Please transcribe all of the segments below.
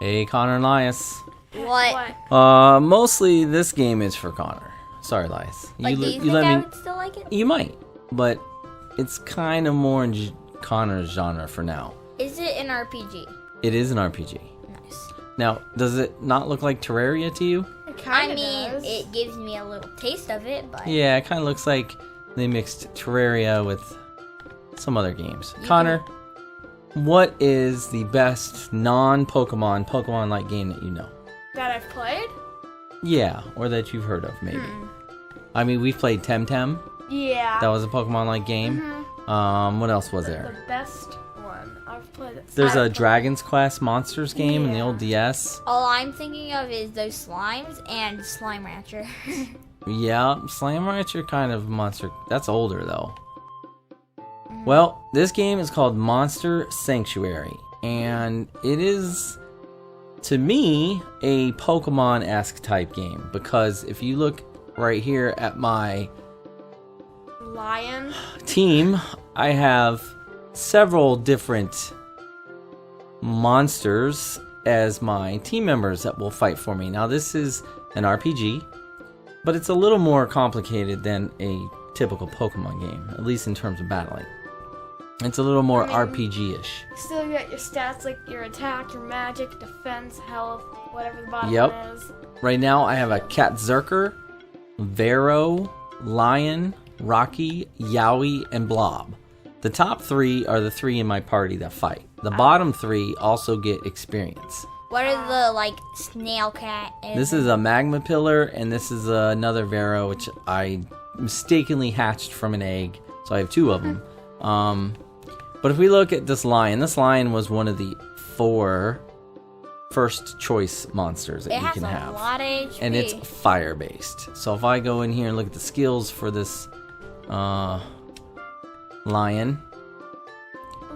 Hey, Connor and Elias. What? Mostly this game is for Connor. Sorry, Elias. Like, do you think I would still like it? You might, but it's kind of more in Connor's genre for now. Is it an RPG? It is an RPG. Nice. Now, does it not look like Terraria to you? It kind of does. It gives me a little taste of it, but... Yeah, it kind of looks like they mixed Terraria with some other games. Connor, what is the best Pokemon-like game that you know? That I've played? Yeah, or that you've heard of, maybe. I mean, we've played Temtem. Yeah. That was a Pokemon-like game. What else was there? The best one I've played. There's a Dragon's Quest Monsters game in the old DS. All I'm thinking of is those slimes and Slime Rancher. Yeah, Slime Rancher kind of monster. That's older, though. Well, this game is called Monster Sanctuary, and it is, to me, a Pokemon-esque type game, because if you look right here at my Lion team, I have several different monsters as my team members that will fight for me. Now, this is an RPG, but it's a little more complicated than a typical Pokemon game, at least in terms of battling. It's a little more RPG-ish. Still, you got your stats like your attack, your magic, defense, health, whatever the bottom Yep. one is. Right now, I have a Katzerker, Vero, Lion, Rocky, Yowie, and Blob. The top three are the three in my party that fight. The bottom three also get experience. What are the, like, snail cat? This is a Magma Pillar, and this is another Vero, which I mistakenly hatched from an egg. So I have two of them. But if we look at this lion was one of the 4 first choice monsters that you can have. It has a lot of HP. And it's fire based. So if I go in here and look at the skills for this lion,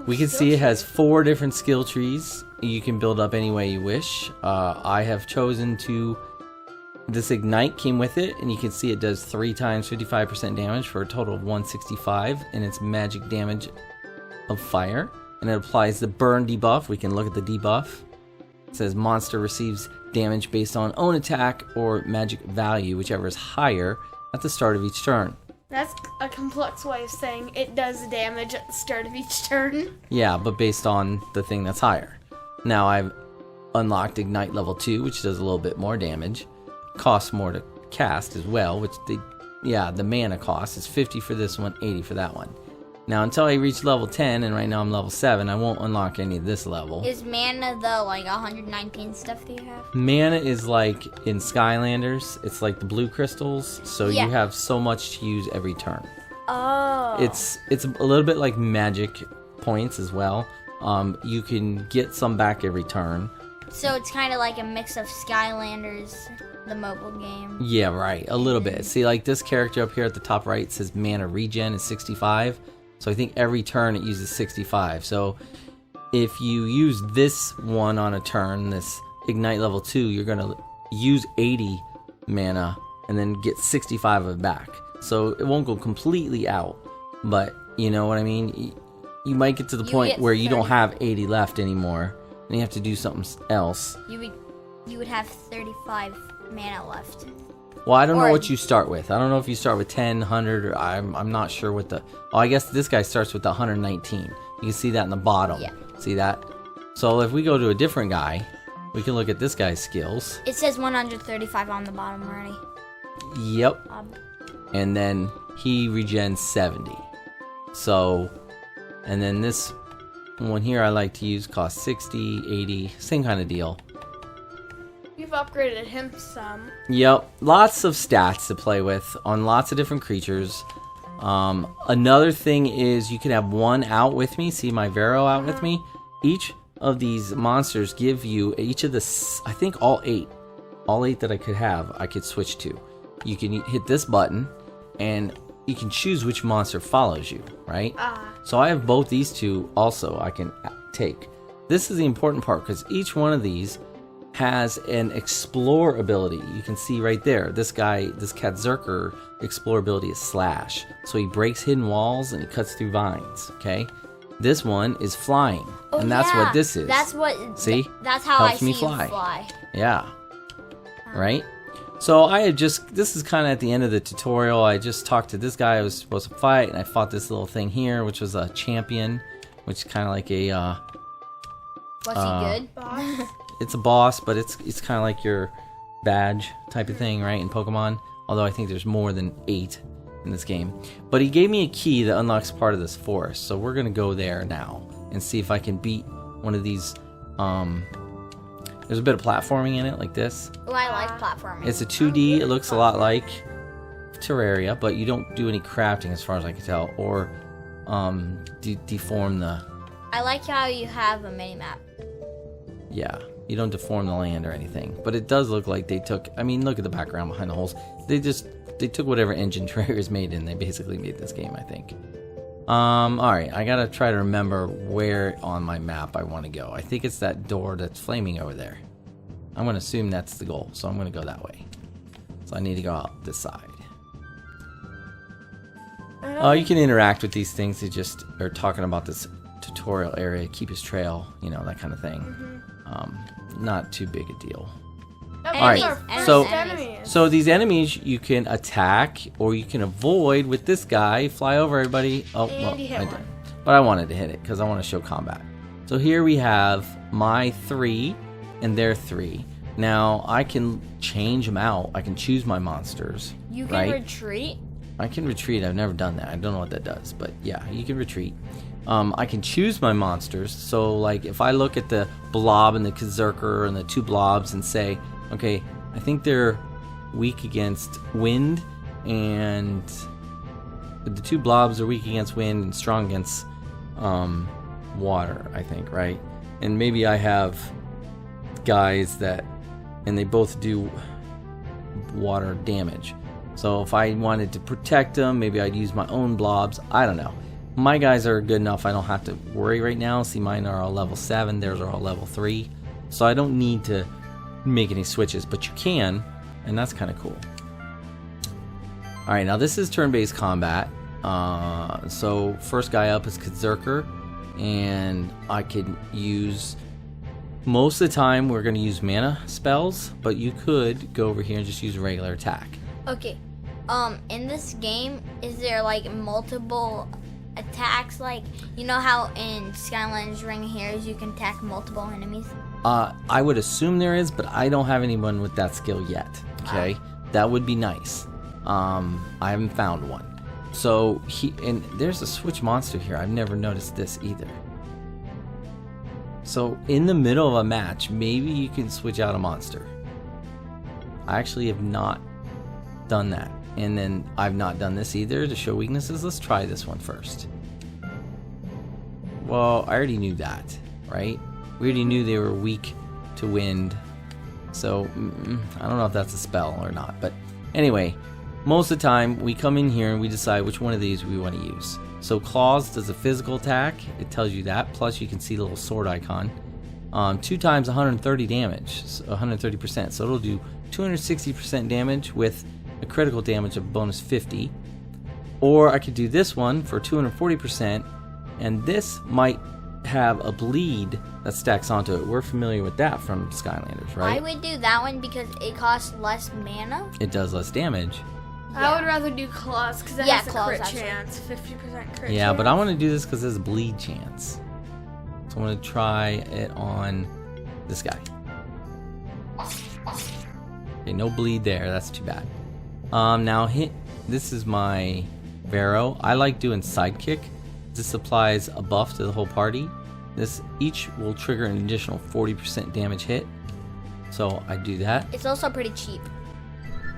we can see it has 4 different skill trees. You can build up any way you wish. I have chosen to... This Ignite came with it, and you can see it does 3 times 55% damage for a total of 165, and it's magic damage of fire. And it applies the burn debuff. We can look at the debuff. It says monster receives damage based on own attack or magic value, whichever is higher, at the start of each turn. That's a complex way of saying it does damage at the start of each turn. Yeah, but based on the thing that's higher. Now I've unlocked Ignite level 2, which does a little bit more damage. Costs more to cast as well, which the mana cost is 50 for this one, 80 for that one. Now until I reach level 10, and right now I'm level 7, I won't unlock any of this level. Is mana the, like, 119 stuff that you have? Mana is like in Skylanders, it's like the blue crystals, so you have so much to use every turn. Oh. It's a little bit like magic points as well. You can get some back every turn. So it's kind of like a mix of Skylanders, the mobile game. Yeah, right. A little bit. See, like this character up here at the top right says mana regen is 65. So I think every turn it uses 65. So if you use this one on a turn, this Ignite level 2, you're going to use 80 mana and then get 65 of it back. So it won't go completely out. But you know what I mean? You might get to the point where you don't have 80 left anymore. And you have to do something else. You would have 35 mana left. Well, I don't know what you start with. I don't know if you start with 10, 100, or I'm not sure what the... Oh, I guess this guy starts with the 119. You can see that in the bottom. Yeah. See that? So if we go to a different guy, we can look at this guy's skills. It says 135 on the bottom already. Yep. And then he regens 70. So, and then this one here I like to use costs 60, 80, same kind of deal. You've upgraded him some. Yep, lots of stats to play with on lots of different creatures. Another thing is you can have one out with me. See my Vero out with me? Each of these monsters give you each of the, I think all 8 that I could have, I could switch to. You can hit this button and you can choose which monster follows you, right? So I have both these two also I can take. This is the important part because each one of these has an explore ability. You can see right there, this guy, this Katzerker, explore ability is slash. So he breaks hidden walls and he cuts through vines, okay? This one is flying, Oh, and that's yeah. what this is. That's what. See? That's how I Helps see me you fly. fly. Yeah. Right? So I had just, this is kind of at the end of the tutorial. I just talked to this guy I was supposed to fight, and I fought this little thing here, which was a champion, which is kind of like a, Was he good? Boss. it's a boss, but it's kind of like your badge type of thing, right, in Pokemon. Although I think there's more than 8 in this game. But he gave me a key that unlocks part of this forest, so we're going to go there now and see if I can beat one of these, there's a bit of platforming in it, like this. Oh, I like platforming. It's a 2D. It looks a lot like Terraria, but you don't do any crafting as far as I can tell, or deform the... I like how you have a mini map. Yeah, you don't deform the land or anything. But it does look like they took... I mean, look at the background behind the holes. They took whatever engine Terraria's made and they basically made this game, I think. Alright, I gotta try to remember where on my map I want to go. I think it's that door that's flaming over there. I'm gonna assume that's the goal, so I'm gonna go that way. So I need to go out this side. You can interact with these things. They just are talking about this tutorial area, keep his trail, you know, that kind of thing. Not too big a deal. Enemies, Alright, enemies, so- enemies. So these enemies you can attack or you can avoid with this guy. Fly over, everybody. Oh, well, And you hit I one. did. But I wanted to hit it because I want to show combat. So here we have my 3 and their 3. Now I can change them out. I can choose my monsters. You can right? retreat. I can retreat. I've never done that. I don't know what that does, but yeah, you can retreat. I can choose my monsters. So like if I look at the blob and the Berserker and the 2 blobs and say, okay, I think they're weak against wind, and the 2 blobs are weak against wind and strong against water, I think, right? And maybe I have guys that, and they both do water damage. So if I wanted to protect them, maybe I'd use my own blobs. I don't know. My guys are good enough I don't have to worry right now. See, mine are all level 7, theirs are all level 3. So I don't need to make any switches, but you can, and that's kind of cool. Alright, now this is turn-based combat. So first guy up is Berserker, and I could use... Most of the time we're going to use mana spells, but you could go over here and just use a regular attack. Okay. In this game, is there like multiple attacks? Like, you know how in Skylanders Ring of Heroes you can attack multiple enemies? I would assume there is, but I don't have anyone with that skill yet. Okay, that would be nice. I haven't found one. So and there's a switch monster here. I've never noticed this either. So in the middle of a match, maybe you can switch out a monster. I actually have not done that, and then I've not done this either to show weaknesses. Let's try this one first. Well, I already knew that, right? We already knew they were weak to wind, so I don't know if that's a spell or not. But anyway, most of the time we come in here and we decide which one of these we want to use. So Claws does a physical attack, it tells you that, plus you can see the little sword icon. 2 times 130 damage, so 130%, so it'll do 260% damage with a critical damage of bonus 50. Or I could do this one for 240%, and this might have a bleed that stacks onto it. We're familiar with that from Skylanders, right? I would do that one because it costs less mana. It does less damage. I would rather do Claws because it Yeah, has a Claws, crit actually. chance, 50% crit Yeah, chance. but I want to do this because there's a bleed chance. So I'm going to try it on this guy. Okay, no bleed there. That's too bad. Now this is my Vero. I like doing sidekick. This applies a buff to the whole party. This each will trigger an additional 40% damage hit. So I do that. It's also pretty cheap.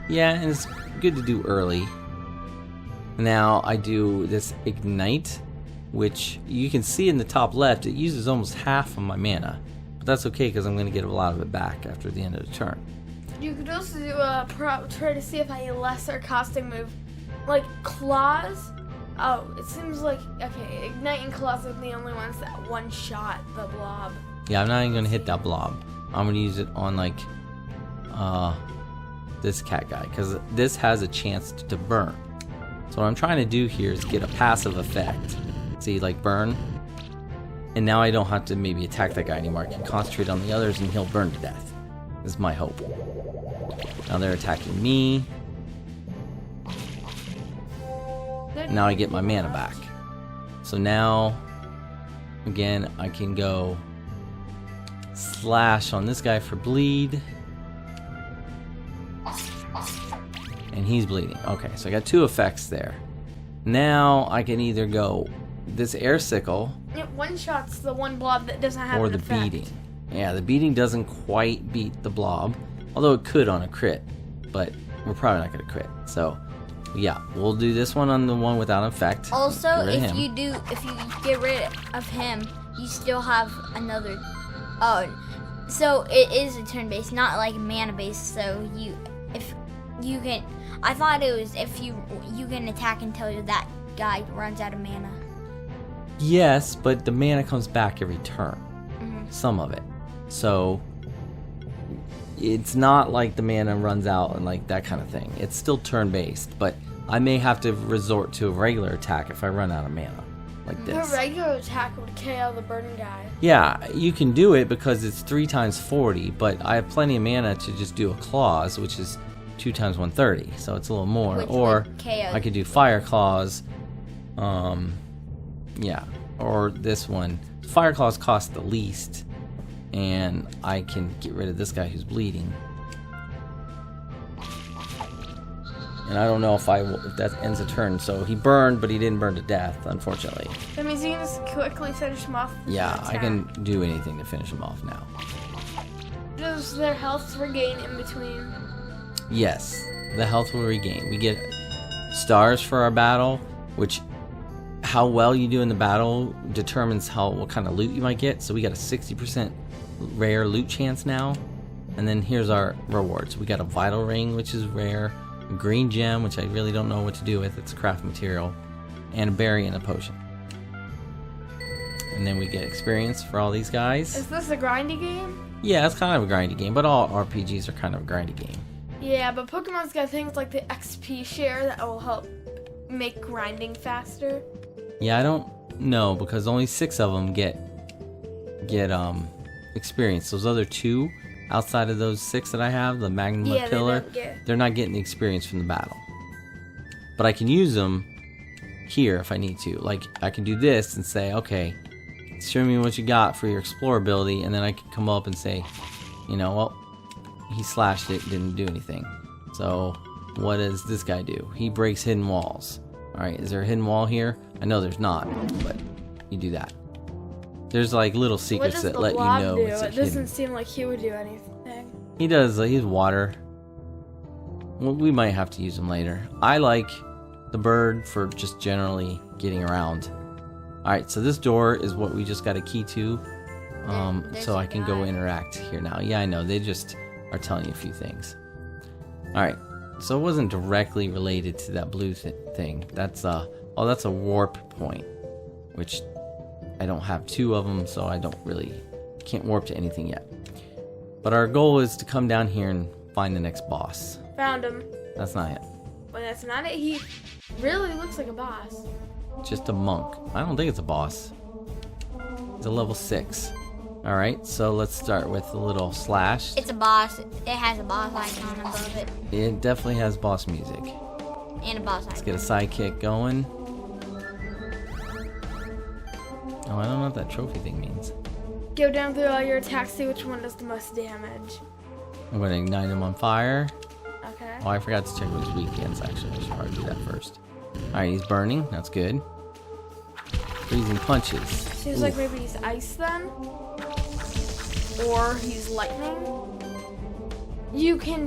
Yeah, and it's good to do early. Now I do this Ignite, which you can see in the top left, it uses almost half of my mana. But that's okay because I'm going to get a lot of it back after the end of the turn. You could also do try to see if any lesser costing move, like Claws. Oh, it seems like, okay, Ignite and Claws are the only ones that one-shot the blob. Yeah, I'm not even going to hit that blob. I'm going to use it on like this cat guy because this has a chance to burn. So what I'm trying to do here is get a passive effect. See, like burn. And now I don't have to maybe attack that guy anymore. I can concentrate on the others and he'll burn to death. This is my hope. Now they're attacking me. Now I get my mana back. So now, again, I can go slash on this guy for bleed. And he's bleeding. Okay, so I got 2 effects there. Now I can either go this air sickle. It one-shots the one blob that doesn't have or an the effect. beating. Yeah, the beating doesn't quite beat the blob. Although it could on a crit. But we're probably not going to crit. So, yeah, we'll do this one on the one without effect. Also, Get rid of if him. you get rid of him, you still have another. Oh, so it is a turn-based, not like mana-based. So if you can, I thought it was if you can attack until that guy runs out of mana. Yes, but the mana comes back every turn. Some of it. So it's not like the mana runs out and like that kind of thing. It's still turn-based, but I may have to resort to a regular attack if I run out of mana, like this. The regular attack would KO the burning guy. Yeah, you can do it because it's 3 times 40, but I have plenty of mana to just do a claws, which is 2 times 130, so it's a little more. Which Or would KO. I could do fire claws. Yeah, or this one. Fire claws cost the least, and I can get rid of this guy who's bleeding. And I don't know if that ends a turn. So he burned, but he didn't burn to death, unfortunately. That means you can just quickly finish him off. with Yeah, an I attack. can do anything to finish him off now. Does their health regain in between? Yes, the health will regain. We get stars for our battle, which how well you do in the battle determines what kind of loot you might get. So we got a 60% rare loot chance now. And then here's our rewards. We got a vital ring, which is rare, a green gem, which I really don't know what to do with. It's craft material, and a berry and a potion. And then we get experience for all these guys. Is this a grindy game? Yeah, it's kind of a grindy game, but all RPGs are kind of a grindy game. Yeah, but Pokemon's got things like the XP share that will help make grinding faster. Yeah, I don't know because only 6 of them get experience. Those other 2 outside of those 6 that I have, the Magma Pillar, they're not getting the experience from the battle. But I can use them here if I need to. Like I can do this and say, okay, show me what you got for your Explorer ability, and then I can come up and say, you know, well, he slashed it, didn't do anything. So what does this guy do? He breaks hidden walls. Alright, is there a hidden wall here? I know there's not, but you do that. There's like little secrets that let you know it's It hidden. doesn't seem like he would do anything. He does, he's water. Well, we might have to use him later. I like the bird for just generally getting around. Alright, so this door is what we just got a key to. So I can go interact here now. Yeah, I know, they just are telling you a few things. Alright, so it wasn't directly related to that blue thing. That's that's a warp point, which I don't have 2 of them, so I can't warp to anything yet. But our goal is to come down here and find the next boss. Found him. That's not it. But that's not it. He really looks like a boss. Just a monk. I don't think it's a boss. It's a level 6. Alright, so let's start with a little slash. It's a boss. It has a boss icon above it. It definitely has boss music. And a boss icon. Let's get a sidekick going. Oh, I don't know what that trophy thing means. Go down through all your attacks, see which one does the most damage. I'm going to ignite him on fire. Okay. Oh, I forgot to check what his weak against, actually. I should probably do that first. Alright, he's burning. That's good. Freezing punches. Seems like maybe he's ice then. Or he's lightning. You can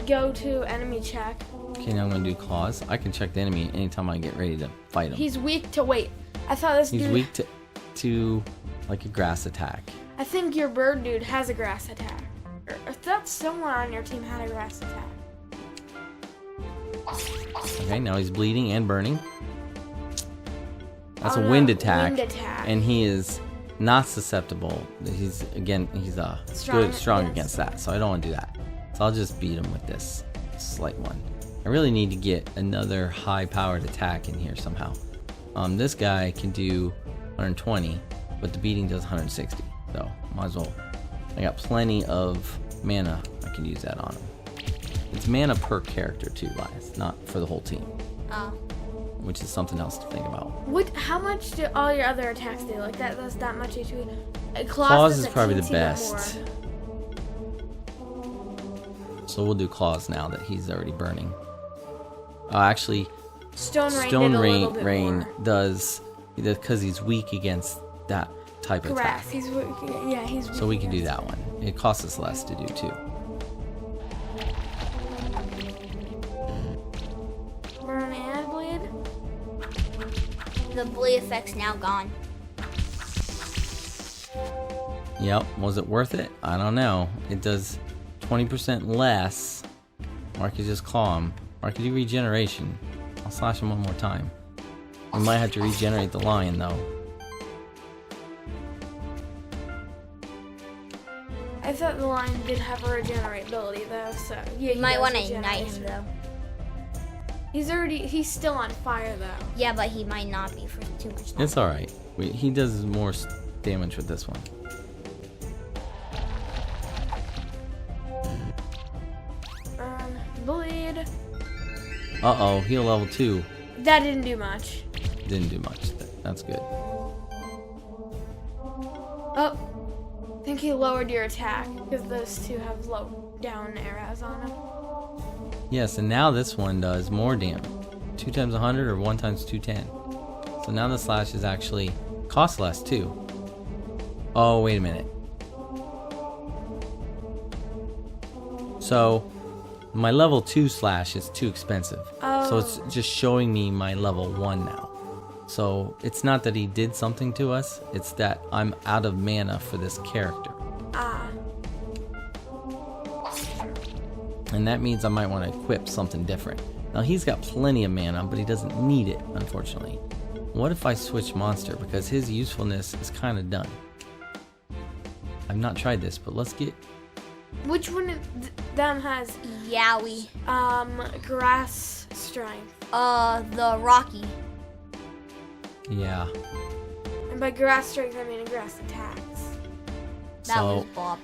go to enemy check. Okay, now I'm going to do claws. I can check the enemy anytime I get ready to fight him. He's weak to weight. I thought this He's dude... weak to like a grass attack. I think your bird dude has a grass attack. Or I thought someone on your team had a grass attack. Okay, now he's bleeding and burning. That's a wind attack. And he is not susceptible. He's strong against that, so I don't want to do that. So I'll just beat him with this slight one. I really need to get another high-powered attack in here somehow. This guy can do 120, but the beating does 160. So might as well. I got plenty of mana. I can use that on him. It's mana per character too, Lias, not for the whole team. Oh. Which is something else to think about. How much do all your other attacks do? Like that does that much HP? Claws does is probably the teensy bit best. more. So we'll do claws now that he's already burning. Actually, Stone Rain, Stone did a Rain, little bit more. does because he's weak against that type of attack. Grass. He's weak. Yeah, he's weak. So we can do against- that one. It costs us less to do too. Burn and bleed. The bleed effect's now gone. Yep. Was it worth it? I don't know. It does 20% less. Or I could just claw him. Or I could do regeneration. I'll slash him one more time. We might have to regenerate the lion though. I thought the lion did have a regenerate ability though, so yeah. You might want to regenerate. ignite him though. He's still on fire though. Yeah, but he might not be for too much longer. It's alright. He does more damage with this one. Burn, bleed. Uh-oh, heal level 2. That didn't do much. Didn't do much. That's good. Oh, I think he lowered your attack because those two have low down arrows on them. Yes, and now this one does more damage. 2 times 100 or 1 times 210. So now the slash is actually cost less too. Oh, wait a minute. So my level 2 slash is too expensive. So it's just showing me my level 1 now. So it's not that he did something to us, it's that I'm out of mana for this character. Ah, And that means I might want to equip something different. Now he's got plenty of mana, but he doesn't need it, unfortunately. What if I switch monster? Because his usefulness is kind of done. I've not tried this, but let's get... which one of them has Yowie. grass strength? The Rocky. Yeah. And by grass strength, I mean grass attacks. That So, was Bob.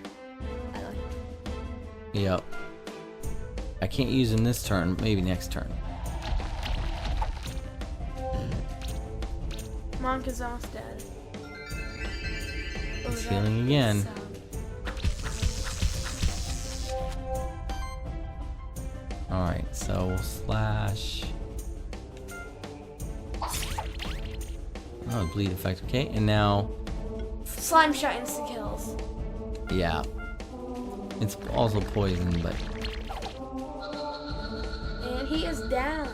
by the way. yep. I can't use him this turn, maybe next turn. Monk is almost dead. He's healing again. Alright, so we'll slash... Oh, bleed effect, okay. And now, Slime shot instant kills. yeah. It's also poison, but... And he is down.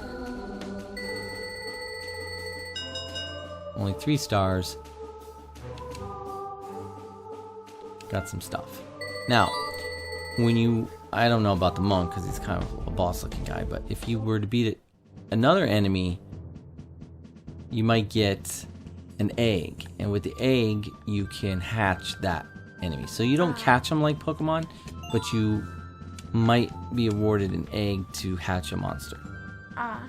Only 3 stars. Got some stuff. Now, when you... I don't know about the monk because he's kind of a boss-looking guy, but if you were to beat another enemy, you might get an egg. And with the egg, you can hatch that enemy. So you don't catch them like Pokemon, but you might be awarded an egg to hatch a monster. Ah.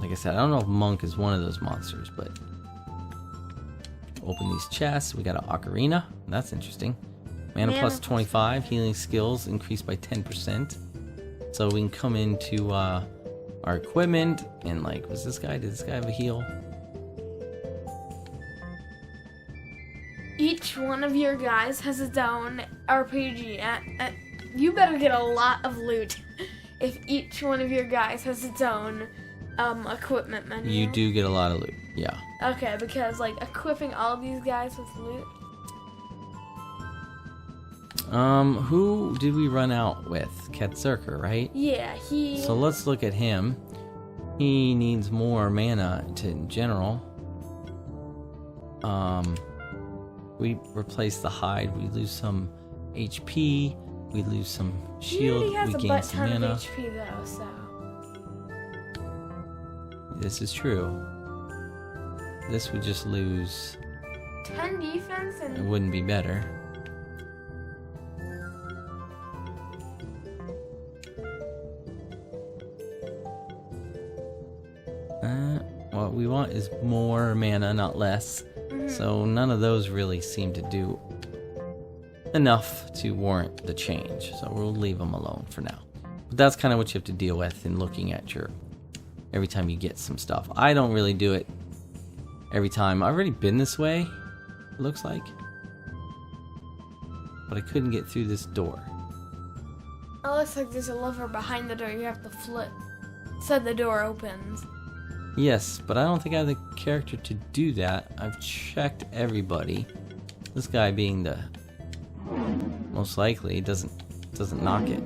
Like I said, I don't know if Monk is one of those monsters, but... Open these chests. We got an Ocarina. That's interesting. Mana plus 25. Healing skills increased by 10%. So we can come into our equipment and like, was this guy? Did this guy have a heal? Each one of your guys has its own RPG. You better get a lot of loot if each one of your guys has its own equipment menu. You do get a lot of loot. Yeah. Okay, because like equipping all these guys with loot. Who did we run out with? Katzerker, right? Yeah, he. So let's look at him. He needs more mana in general. We replace the hide. We lose some HP. We lose some He shield. already has We a gain butt some ton mana. of HP though, so. This is true. This would just lose. 10 defense It and. wouldn't be better. What we want is more mana, not less. So none of those really seem to do enough to warrant the change. So we'll leave them alone for now. But that's kind of what you have to deal with in looking at your every time you get some stuff. I don't really do it every time. I've already been this way, it looks like. But I couldn't get through this door. It looks like there's a lever behind the door you have to flip so the door opens. Yes, but I don't think I have the character to do that. I've checked everybody. This guy being the most likely doesn't knock it.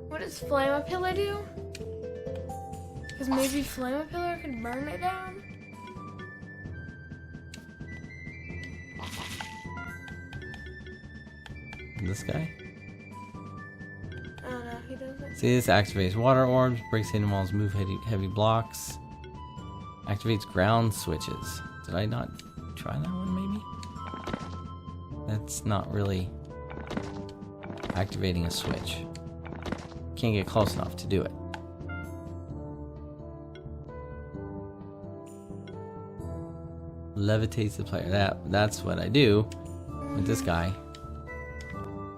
What does Flamapillar do? Because maybe Flamapillar could burn it down? This guy? I don't know, he doesn't. See, this activates water orbs, breaks hidden walls, move heavy blocks, activates ground switches. Did I not try that one, maybe? That's not really activating a switch. Can't get close enough to do it. Levitates the player. That's what I do with this guy.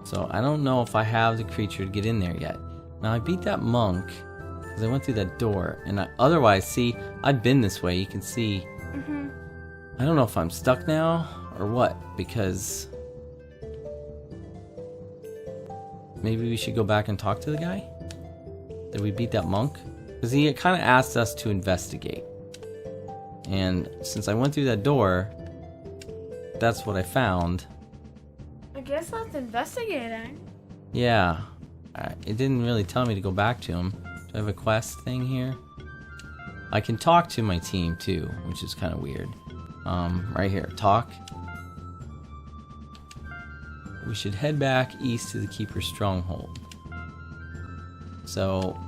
So I don't know if I have the creature to get in there yet. Now I beat that monk because I went through that door, and otherwise, see, I've been this way. You can see. I don't know if I'm stuck now or what, because maybe we should go back and talk to the guy. Did we beat that monk? Because he kind of asked us to investigate, and since I went through that door, that's what I found. I guess that's investigating. Yeah, it didn't really tell me to go back to him. Do I have a quest thing here? I can talk to my team too, which is kind of weird. Right here, talk. We should head back east to the Keeper's Stronghold. So,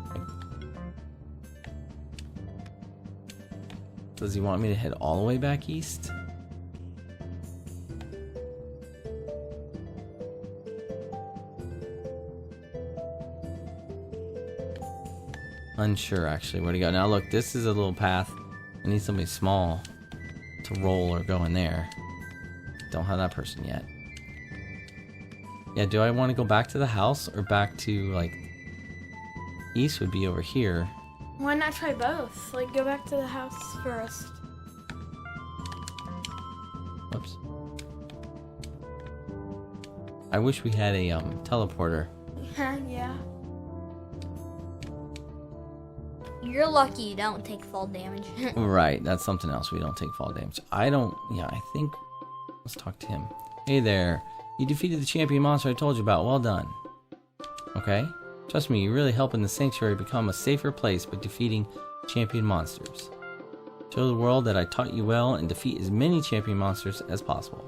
does he want me to head all the way back east? Unsure, actually, where to go. Now look, this is a little path. I need somebody small to roll or go in there. Don't have that person yet. Yeah, do I want to go back to the house or back to, like, east would be over here. Why not try both? Like, go back to the house first. Whoops. I wish we had a teleporter. Yeah. You're lucky you don't take fall damage. Right, that's something else. We don't take fall damage. I think... Let's talk to him. Hey there. You defeated the champion monster I told you about. Well done. Okay. Trust me, you're really helping the sanctuary become a safer place by defeating champion monsters. Show the world that I taught you well and defeat as many champion monsters as possible.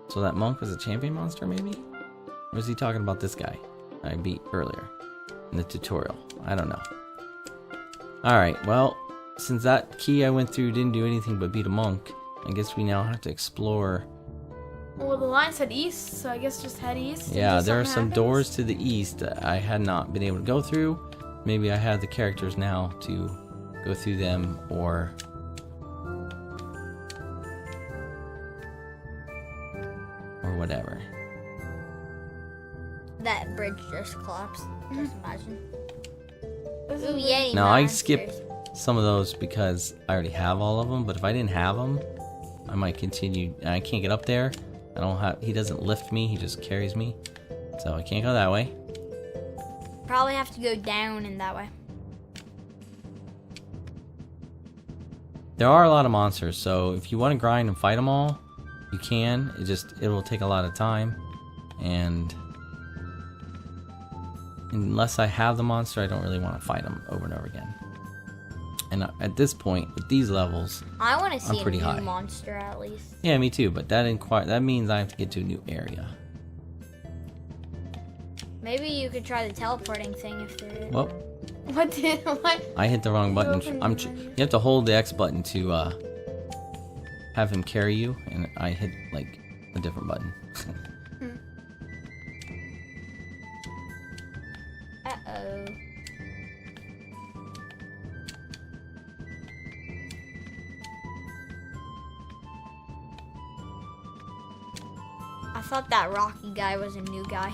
So that monk was a champion monster, maybe? Or is he talking about this guy I beat earlier in the tutorial? I don't know. Alright, well, since that key I went through didn't do anything but beat a monk, I guess we now have to explore. Well, the line said east, so I guess just head east. Yeah, there are some doors to the east that I had not been able to go through. Maybe I have the characters now to go through them, or whatever. That bridge just collapsed. Just imagine. This Ooh, is yay, Now I monsters. skipped some of those because I already have all of them, but if I didn't have them, I might continue. I can't get up there. I don't have. He doesn't lift me. He just carries me. So I can't go that way. Probably have to go down in that way. There are a lot of monsters, so if you want to grind and fight them all, you can. It will take a lot of time, and unless I have the monster, I don't really want to fight them over and over again. And at this point, with these levels, I want to see I'm pretty a new high. monster at least. Yeah, me too. But that means I have to get to a new area. Maybe you could try the teleporting thing if there is. Well, what? I hit the wrong button. opened You have to hold the X button to have him carry you, and I hit like a different button. Uh-oh. I thought that Rocky guy was a new guy.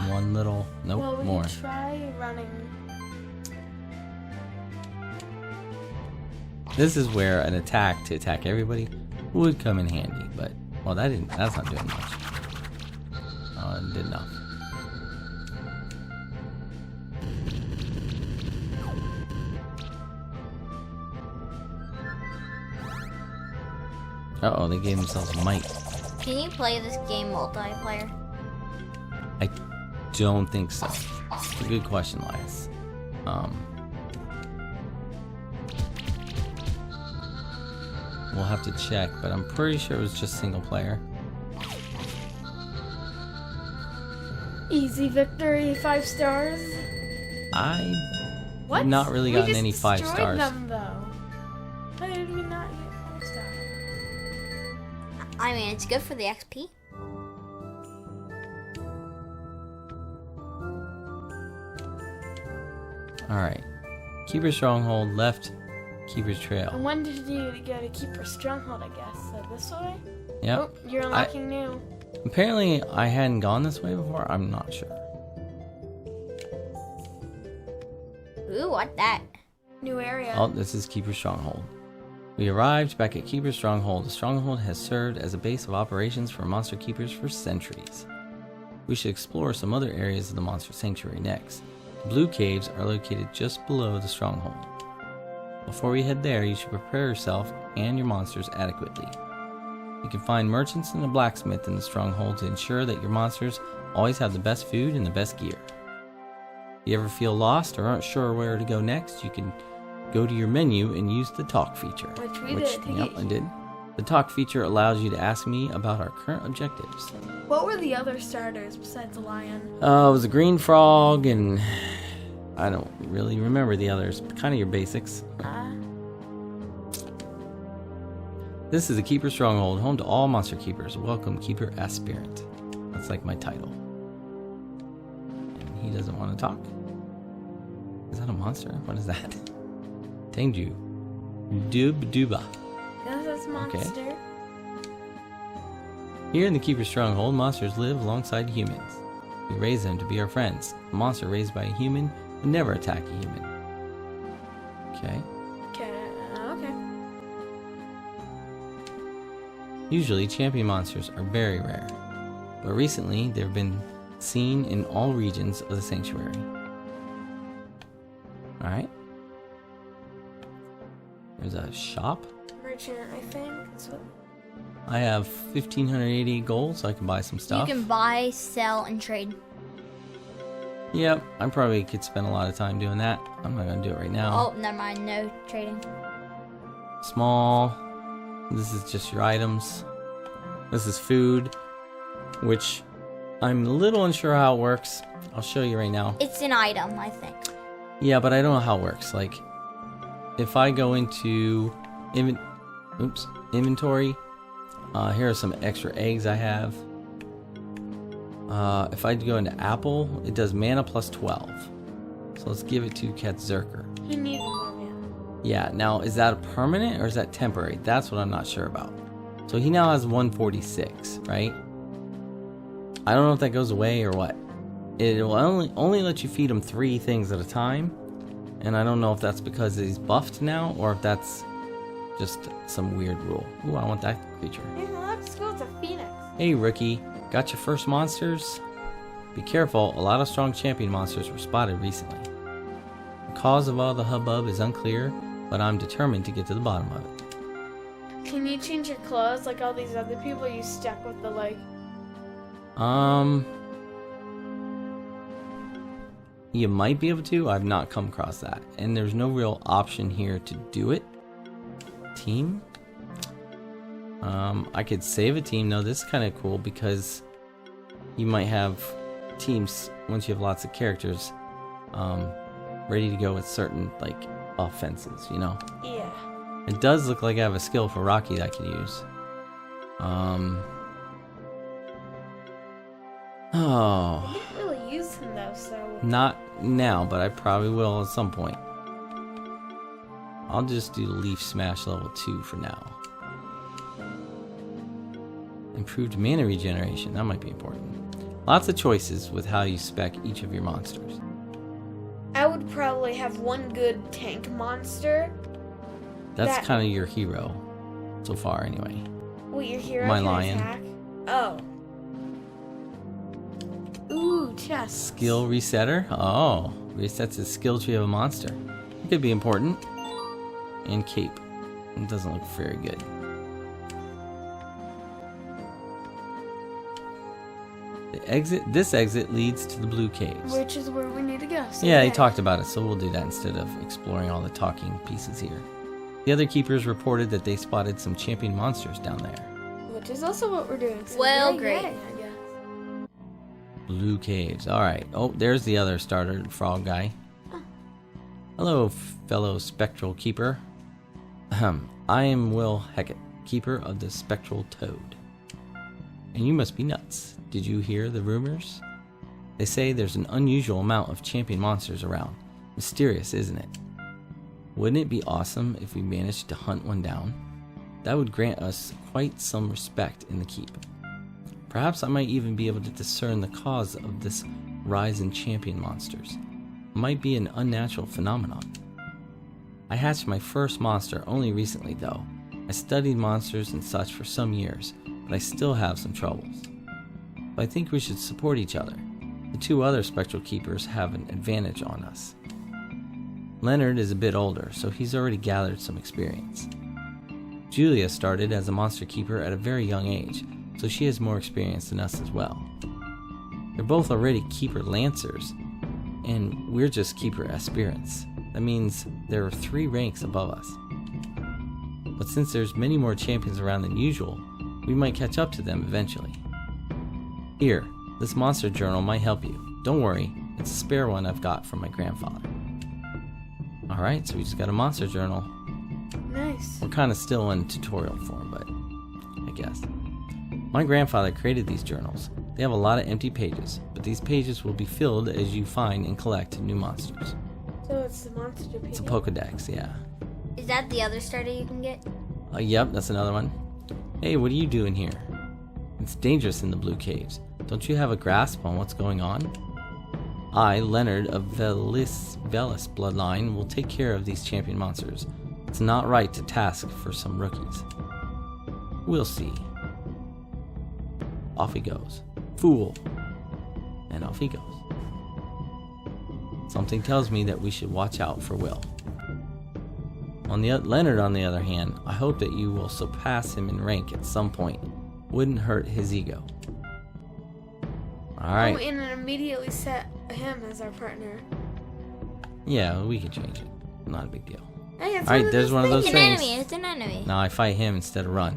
One little, nope, Well, will more. you try running? This is where an attack to attack everybody would come in handy, but well, that's not doing much. Oh, it did enough. Uh-oh, they gave themselves might. Can you play this game multiplayer? I don't think so. It's a good question, Elias. We'll have to check, but I'm pretty sure it was just single player. Easy victory, 5 stars. I What? have not really We gotten just any 5 destroyed stars. them, though. How did we not get 5 stars? I mean, it's good for the XP. Alright. Keeper Stronghold, left Keeper's And Trail. when did you go to Keeper Stronghold, I guess? So this way? Yep. Oh, you're unlocking new. Apparently, I hadn't gone this way before. I'm not sure. Ooh, what that? New area. Oh, this is Keeper Stronghold. We arrived back at Keeper Stronghold. The Stronghold has served as a base of operations for monster keepers for centuries. We should explore some other areas of the monster sanctuary next. The blue caves are located just below the Stronghold. Before we head there, you should prepare yourself and your monsters adequately. You can find merchants and a blacksmith in the Stronghold to ensure that your monsters always have the best food and the best gear. If you ever feel lost or aren't sure where to go next, you can go to your menu and use the talk feature. Which we did. Yep, I did. The talk feature allows you to ask me about our current objectives. What were the other starters besides the lion? It was a green frog, and I don't really remember the others. Kind of your basics. This is the Keeper Stronghold, home to all monster keepers. Welcome, Keeper Aspirant. That's like my title. And he doesn't want to talk. Is that a monster? What is that? Tangju. Duba. This is monster. Here in the Keeper Stronghold, monsters live alongside humans. We raise them to be our friends. A monster raised by a human would never attack a human. Okay. Okay. Usually, champion monsters are very rare, but recently they've been seen in all regions of the sanctuary. Alright. There's a shop. Merchant, I think. That's what... I have 1,580 gold, so I can buy some stuff. You can buy, sell, and trade. Yep, I probably could spend a lot of time doing that. I'm not gonna do it right now. Oh, never mind. No trading. Small. This is just your items. This is food, which I'm a little unsure how it works. I'll show you right now. It's an item, I think. Yeah, but I don't know how it works. Like, if I go into inventory, here are some extra eggs I have. If I go into apple, it does mana plus 12. So let's give it to Katzerker. He needed more mana. Yeah, now is that a permanent or is that temporary? That's what I'm not sure about. So he now has 146, right? I don't know if that goes away or what. It will only let you feed him 3 things at a time. And I don't know if that's because he's buffed now or if that's just some weird rule. Ooh, I want that creature. Yeah, that's cool. It's a phoenix. Hey, rookie. Got your first monsters? Be careful, a lot of strong champion monsters were spotted recently. The cause of all the hubbub is unclear, but I'm determined to get to the bottom of it. Can you change your clothes like all these other people? You stuck with the like... You might be able to. I've not come across that. And there's no real option here to do it. Team? I could save a team. No, this is kind of cool because you might have teams, once you have lots of characters, ready to go with certain, like, offenses, you know? Yeah. It does look like I have a skill for Rocky that I could use. Oh. I didn't really use him though, so. Not now, but I probably will at some point. I'll just do Leaf Smash level 2 for now. Improved mana regeneration, that might be important. Lots of choices with how you spec each of your monsters. I would probably have one good tank monster. That's kind of your hero so far, anyway. What, your hero My can lion. attack? Oh. Ooh, chest. Skill resetter. Oh, resets the skill tree of a monster. It could be important. And cape. It doesn't look very good. This exit leads to the blue caves. Which is where we need to go. So Yeah, he talked about it, so we'll do that instead of exploring all the talking pieces here. The other keepers reported that they spotted some champion monsters down there. Which is also what we're doing. So Well, yay, great. yay, I guess. Blue caves. Alright. Oh, there's the other starter frog guy. Hello, fellow spectral keeper. I am Will Heckett, keeper of the spectral toad. And you must be nuts. Did you hear the rumors? They say there's an unusual amount of champion monsters around. Mysterious, isn't it? Wouldn't it be awesome if we managed to hunt one down? That would grant us quite some respect in the keep. Perhaps I might even be able to discern the cause of this rise in champion monsters. It might be an unnatural phenomenon. I hatched my first monster only recently though. I studied monsters and such for some years, but I still have some troubles. But I think we should support each other. The two other spectral keepers have an advantage on us. Leonard is a bit older, so he's already gathered some experience. Julia started as a monster keeper at a very young age, so she has more experience than us as well. They're both already keeper lancers, and we're just keeper aspirants. That means there are 3 ranks above us. But since there's many more champions around than usual, we might catch up to them eventually. Here, this monster journal might help you. Don't worry, it's a spare one I've got from my grandfather. Alright, so we just got a monster journal. Nice. We're kind of still in tutorial form, but I guess. My grandfather created these journals. They have a lot of empty pages, but these pages will be filled as you find and collect new monsters. So it's the monster page. It's a Pokedex, yeah. Is that the other starter you can get? Yep, that's another one. Hey, what are you doing here? It's dangerous in the blue caves. Don't you have a grasp on what's going on? I, Leonard of Velis bloodline, will take care of these champion monsters. It's not right to task for some rookies. We'll see. Off he goes. Fool. And off he goes. Something tells me that we should watch out for Will. Leonard, on the other hand, I hope that you will surpass him in rank at some point. Wouldn't hurt his ego. Alright. Oh, and it immediately set him as our partner. Yeah, we can change it. Not a big deal. Hey, it's Alright, there's one of those It's an things. enemy. It's an enemy. Now I fight him instead of run.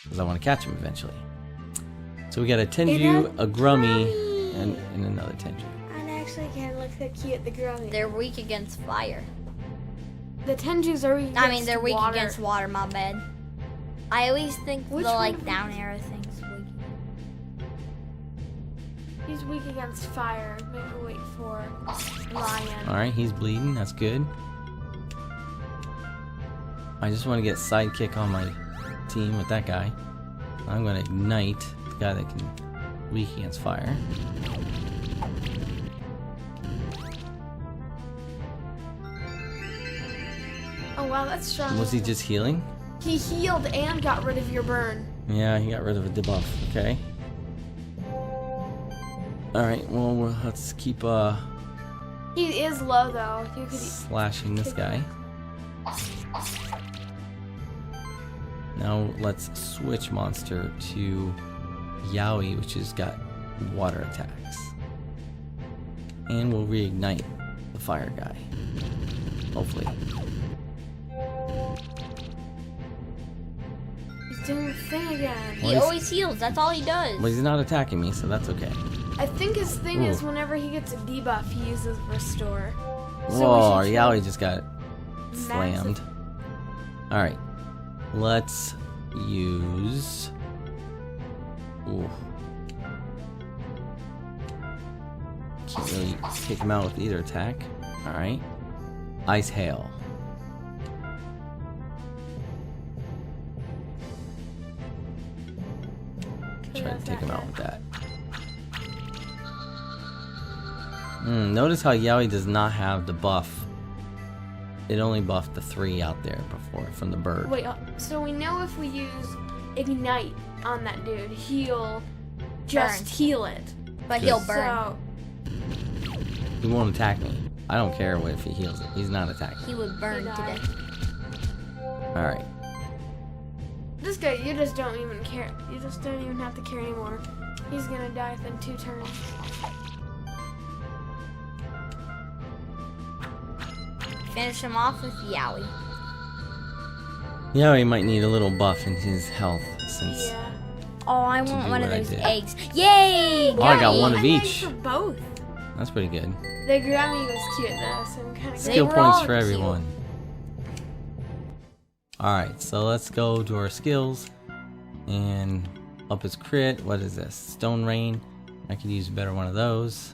Because I want to catch him eventually. So we got a Tenju, a Grummy, and another Tenju. And actually can look so cute, the Grummy. They're weak against fire. The Tenjus are weak They're weak water. against water, my bad. I always think Which the one? down arrow thing's weak. He's weak against fire. Maybe wait for Lion. Alright, he's bleeding. That's good. I just want to get sidekick on my team with that guy. I'm going to ignite the guy that can weak against fire. Oh wow, that's strong. Was he just healing? He healed and got rid of your burn. Yeah, he got rid of a debuff. Okay. Alright, well, let's keep He is low though. You could. slashing this guy. Now let's switch monster to Yaoi, which has got water attacks. And we'll reignite the fire guy. Hopefully. He's doing the thing again. He always heals. That's all he does. Well, he's not attacking me, so that's okay. I think his thing is Ooh. whenever he gets a debuff, he uses restore. Whoa, we should Yaoi just got Max slammed. Alright. Let's use Ooh. Can't really take him out with either attack. Alright. Ice Hail. Try to take him out with that. Notice how Yowie does not have the buff. It only buffed the 3 out there before from the bird. Wait, so we know if we use Ignite on that dude, he'll just heal it. But he'll burn. So, He won't attack me. I don't care what if he heals it. He's not attacking. He would burn to death. Alright. this guy, you just don't even care. You just don't even have to care anymore. He's gonna die within 2 turns. Finish him off with Yowie. Yowie might need a little buff in his health since. Yeah. Oh, I To want do one of what I those did. eggs. Yay! Oh, I got Yowie. one of I like each. for both. That's pretty good. The Grammy was cute though, so I'm kind of Skill were points all for cute. everyone. Alright, so let's go to our skills and up his crit. What is this? Stone Rain. I could use a better one of those.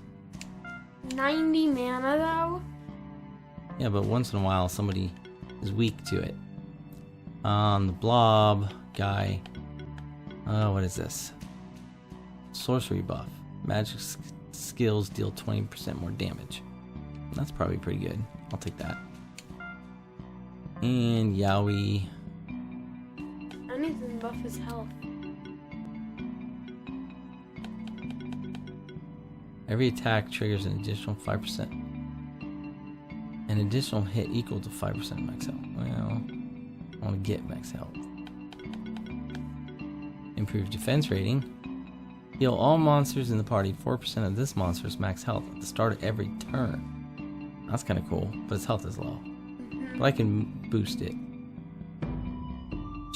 90 mana though. Yeah, but once in a while somebody is weak to it. The blob guy. What is this? Sorcery buff. Magic skills deal 20% more damage. That's probably pretty good. I'll take that. And Yowie. I need to buff his health. Every attack triggers an additional 5%. An additional hit equal to 5% max health. Well, I want to get max health. Improved defense rating. Heal all monsters in the party 4% of this monster's max health at the start of every turn. That's kind of cool, but its health is low. But I can boost it.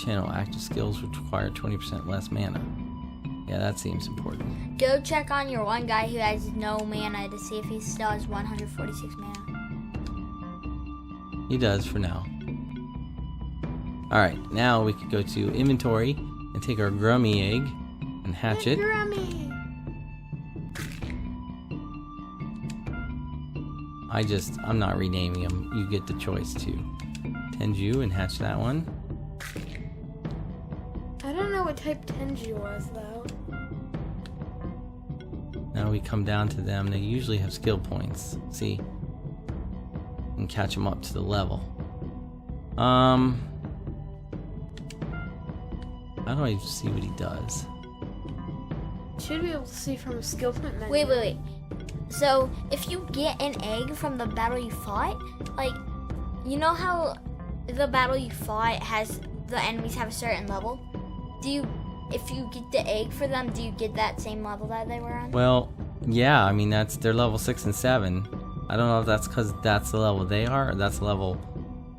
Channel active skills which require 20% less mana. Yeah, that seems important. Go check on your one guy who has no mana to see if he still has 146 mana. He does for now. Alright, now we could go to inventory and take our Grummy egg and hatch it. Grammy. I'm not renaming them. You get the choice to Tenju and hatch that one. I don't know what type Tenji was though. Now we come down to them. They usually have skill points. See? And catch them up to the level. How do I see what he does? Should be able to see from a skill point menu. Wait. So, if you get an egg from the battle you fought, like, you know how the battle you fought has, the enemies have a certain level? If you get the egg for them, do you get that same level that they were on? Well, yeah, I mean, they're level 6 and 7. I don't know if that's because that's the level they are, or that's the level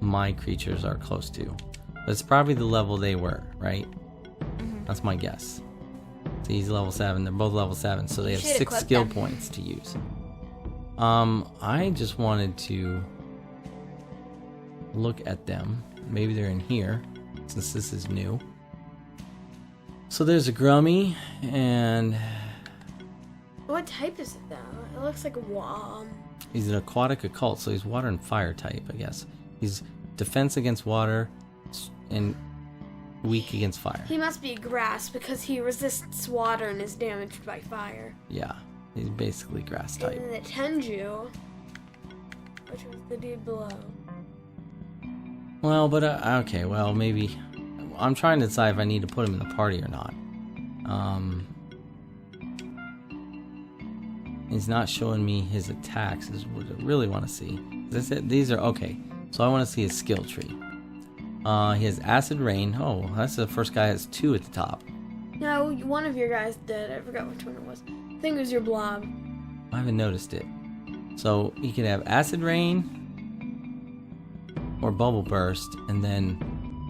my creatures are close to. But it's probably the level they were, right? Mm-hmm. That's my guess. So he's level 7, they're both level 7, so they have should 6 equip skill them. points to use. I just wanted to look at them. Maybe they're in here, since this is new. So there's a Grummy, and What type is it though? It looks like a he's an aquatic occult, so he's water and fire type, I guess. He's defense against water and weak against fire. He must be grass because he resists water and is damaged by fire. Yeah, he's basically grass type. And then the Tenju, which was the dude below. Well, but okay, well, maybe I'm trying to decide if I need to put him in the party or not. He's not showing me his attacks is what I really want to see. These are okay, so I want to see his skill tree. He has Acid Rain. Oh, that's the first guy that has 2 at the top. No, one of your guys did. I forgot which one it was. I think it was your blob. I haven't noticed it. So he can have Acid Rain or Bubble Burst, and then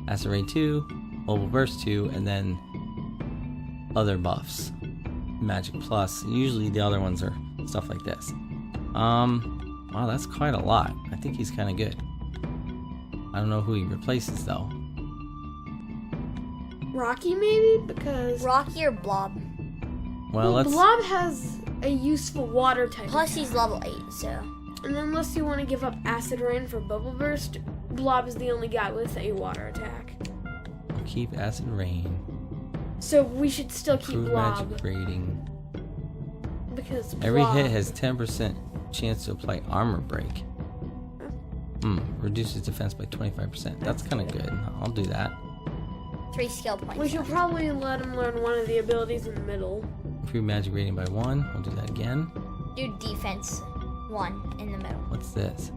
Acid Rain 2, Bubble Burst 2, and then other buffs. Magic Plus. Usually the other ones are stuff like this. Wow, that's quite a lot. I think he's kind of good. I don't know who he replaces though. Rocky maybe? Because Rocky or Blob? Well, let's. Blob has a useful water type. Plus, he's level 8, so. And unless you want to give up Acid Rain for Bubble Burst, Blob is the only guy with a water attack. Keep Acid Rain. So we should still keep Improve Blob. magic rating. Because Every Blob, hit has 10% chance to apply Armor Break. Reduces defense by 25%. That's kind of good. I'll do that. 3 skill points. we should probably let him learn one of the abilities in the middle. Improve magic rating by 1. We'll do that again. Do defense 1 in the middle. What's this?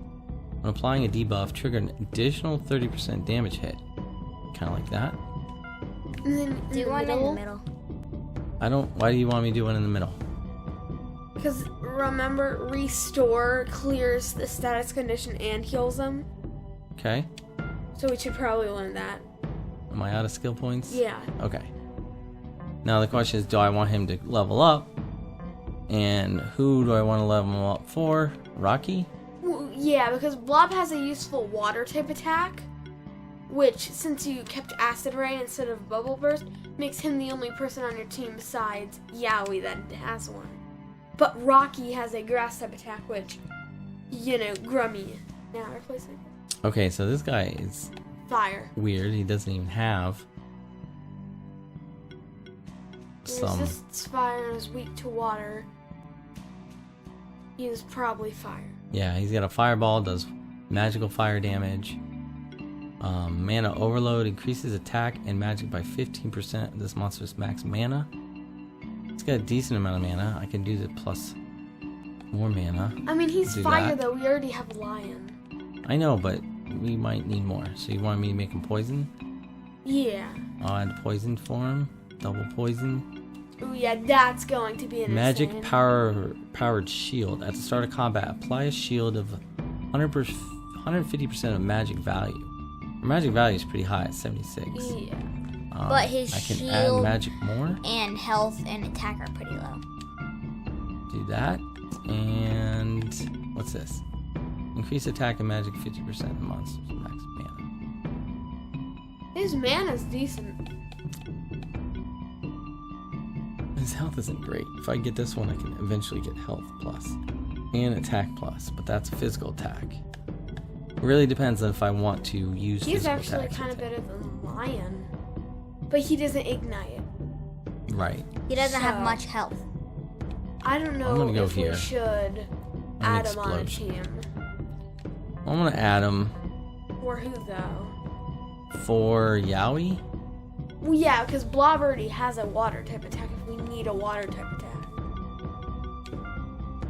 When applying a debuff, trigger an additional 30% damage hit. Kind of like that. And then in Do the one in middle, the middle. I don't. Why do you want me to do one in the middle? Because remember, Restore clears the status condition and heals them. Okay. So we should probably learn that. Am I out of skill points? Yeah. Okay. Now the question is, do I want him to level up? And who do I want to level him up for? Rocky? Well, yeah, because Blob has a useful water type attack, which, since you kept Acid Rain instead of Bubble Burst, makes him the only person on your team besides Yowie that has one. But Rocky has a grass type attack, which, Grummy now replaces it. Okay, so this guy is Fire. weird. He doesn't even have He some. resists fire and is weak to water. He is probably fire. Yeah, he's got a fireball, does magical fire damage. Mana overload increases attack and magic by 15% of this monster's max mana. It's got a decent amount of mana. I can do the plus more mana. I mean, he's Do fire that. though. We already have Lion. I know, but we might need more. So you want me to make him poison? Yeah. I'll add poison for him. Double poison. Oh yeah, that's going to be an Magic insane. powered shield. At the start of combat, apply a shield of 150% of magic value. Our magic value is pretty high at 76. Yeah. But his I can add shield- magic more. And health and attack are pretty low. Do that. And what's this? Increase attack and magic 50% of the monster's max mana. His mana's decent. His health isn't great. If I get this one, I can eventually get health plus and attack plus, but that's physical attack. It really depends on if I want to use He's physical actually attacks. kind of better than Lion. But he doesn't ignite. Right. He doesn't have So- much health. I don't know I'm gonna go if here. we should add him on a explosion. team. I'm gonna add him Or who though? for Yowie. Well, yeah, because Blob already has a water type attack if we need a water type attack.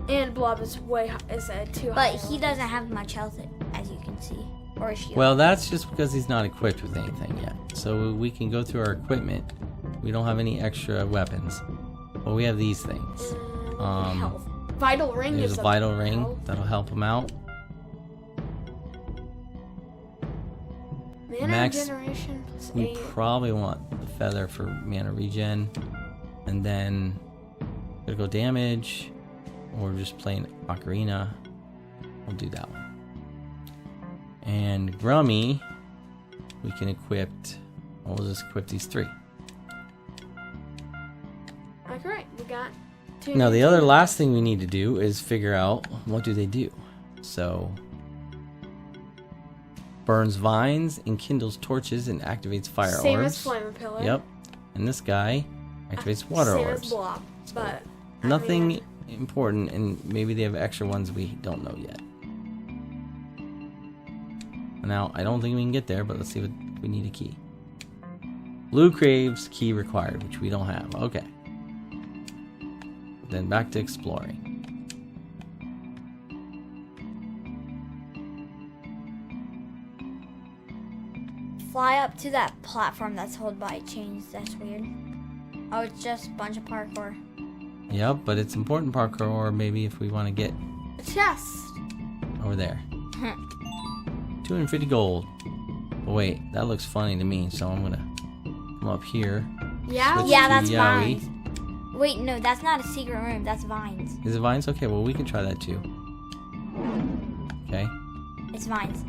And Blob is too high. But he doesn't have much health, as you can see. Or a shield. Well, that's just because he's not equipped with anything yet. So we can go through our equipment. We don't have any extra weapons. Well, we have these things. Health. Vital Ring There's gives a up vital ring health. that'll help him out. Mana Max- regeneration plus We 8. probably want the feather for mana regen. And then critical damage. Or just plain ocarina. We'll do that one. And Grummy, we can equip. We'll just equip these 3. Alright, we got 2. Now the other last thing we need to do is figure out what do they do. So burns vines, enkindles torches, and activates fire Same orbs. as Flame Pillar. Yep. And this guy activates water Same orbs. as Blob. But Nothing important, and maybe they have extra ones we don't know yet. Now I don't think we can get there, but let's see what we need a key. Blue craves key required, which we don't have. Okay. Then back to exploring. Fly up to that platform that's held by chains. That's weird. Oh, it's just a bunch of parkour. Yep, but it's important parkour, or maybe if we want to get a chest. over there. 250 gold. But wait, that looks funny to me, so I'm gonna come up here. Yeah. Switch Yeah, to that's Yowie. vines. Wait, no, that's not a secret room. That's vines. Is it vines? Okay, well we can try that too. Okay. It's vines.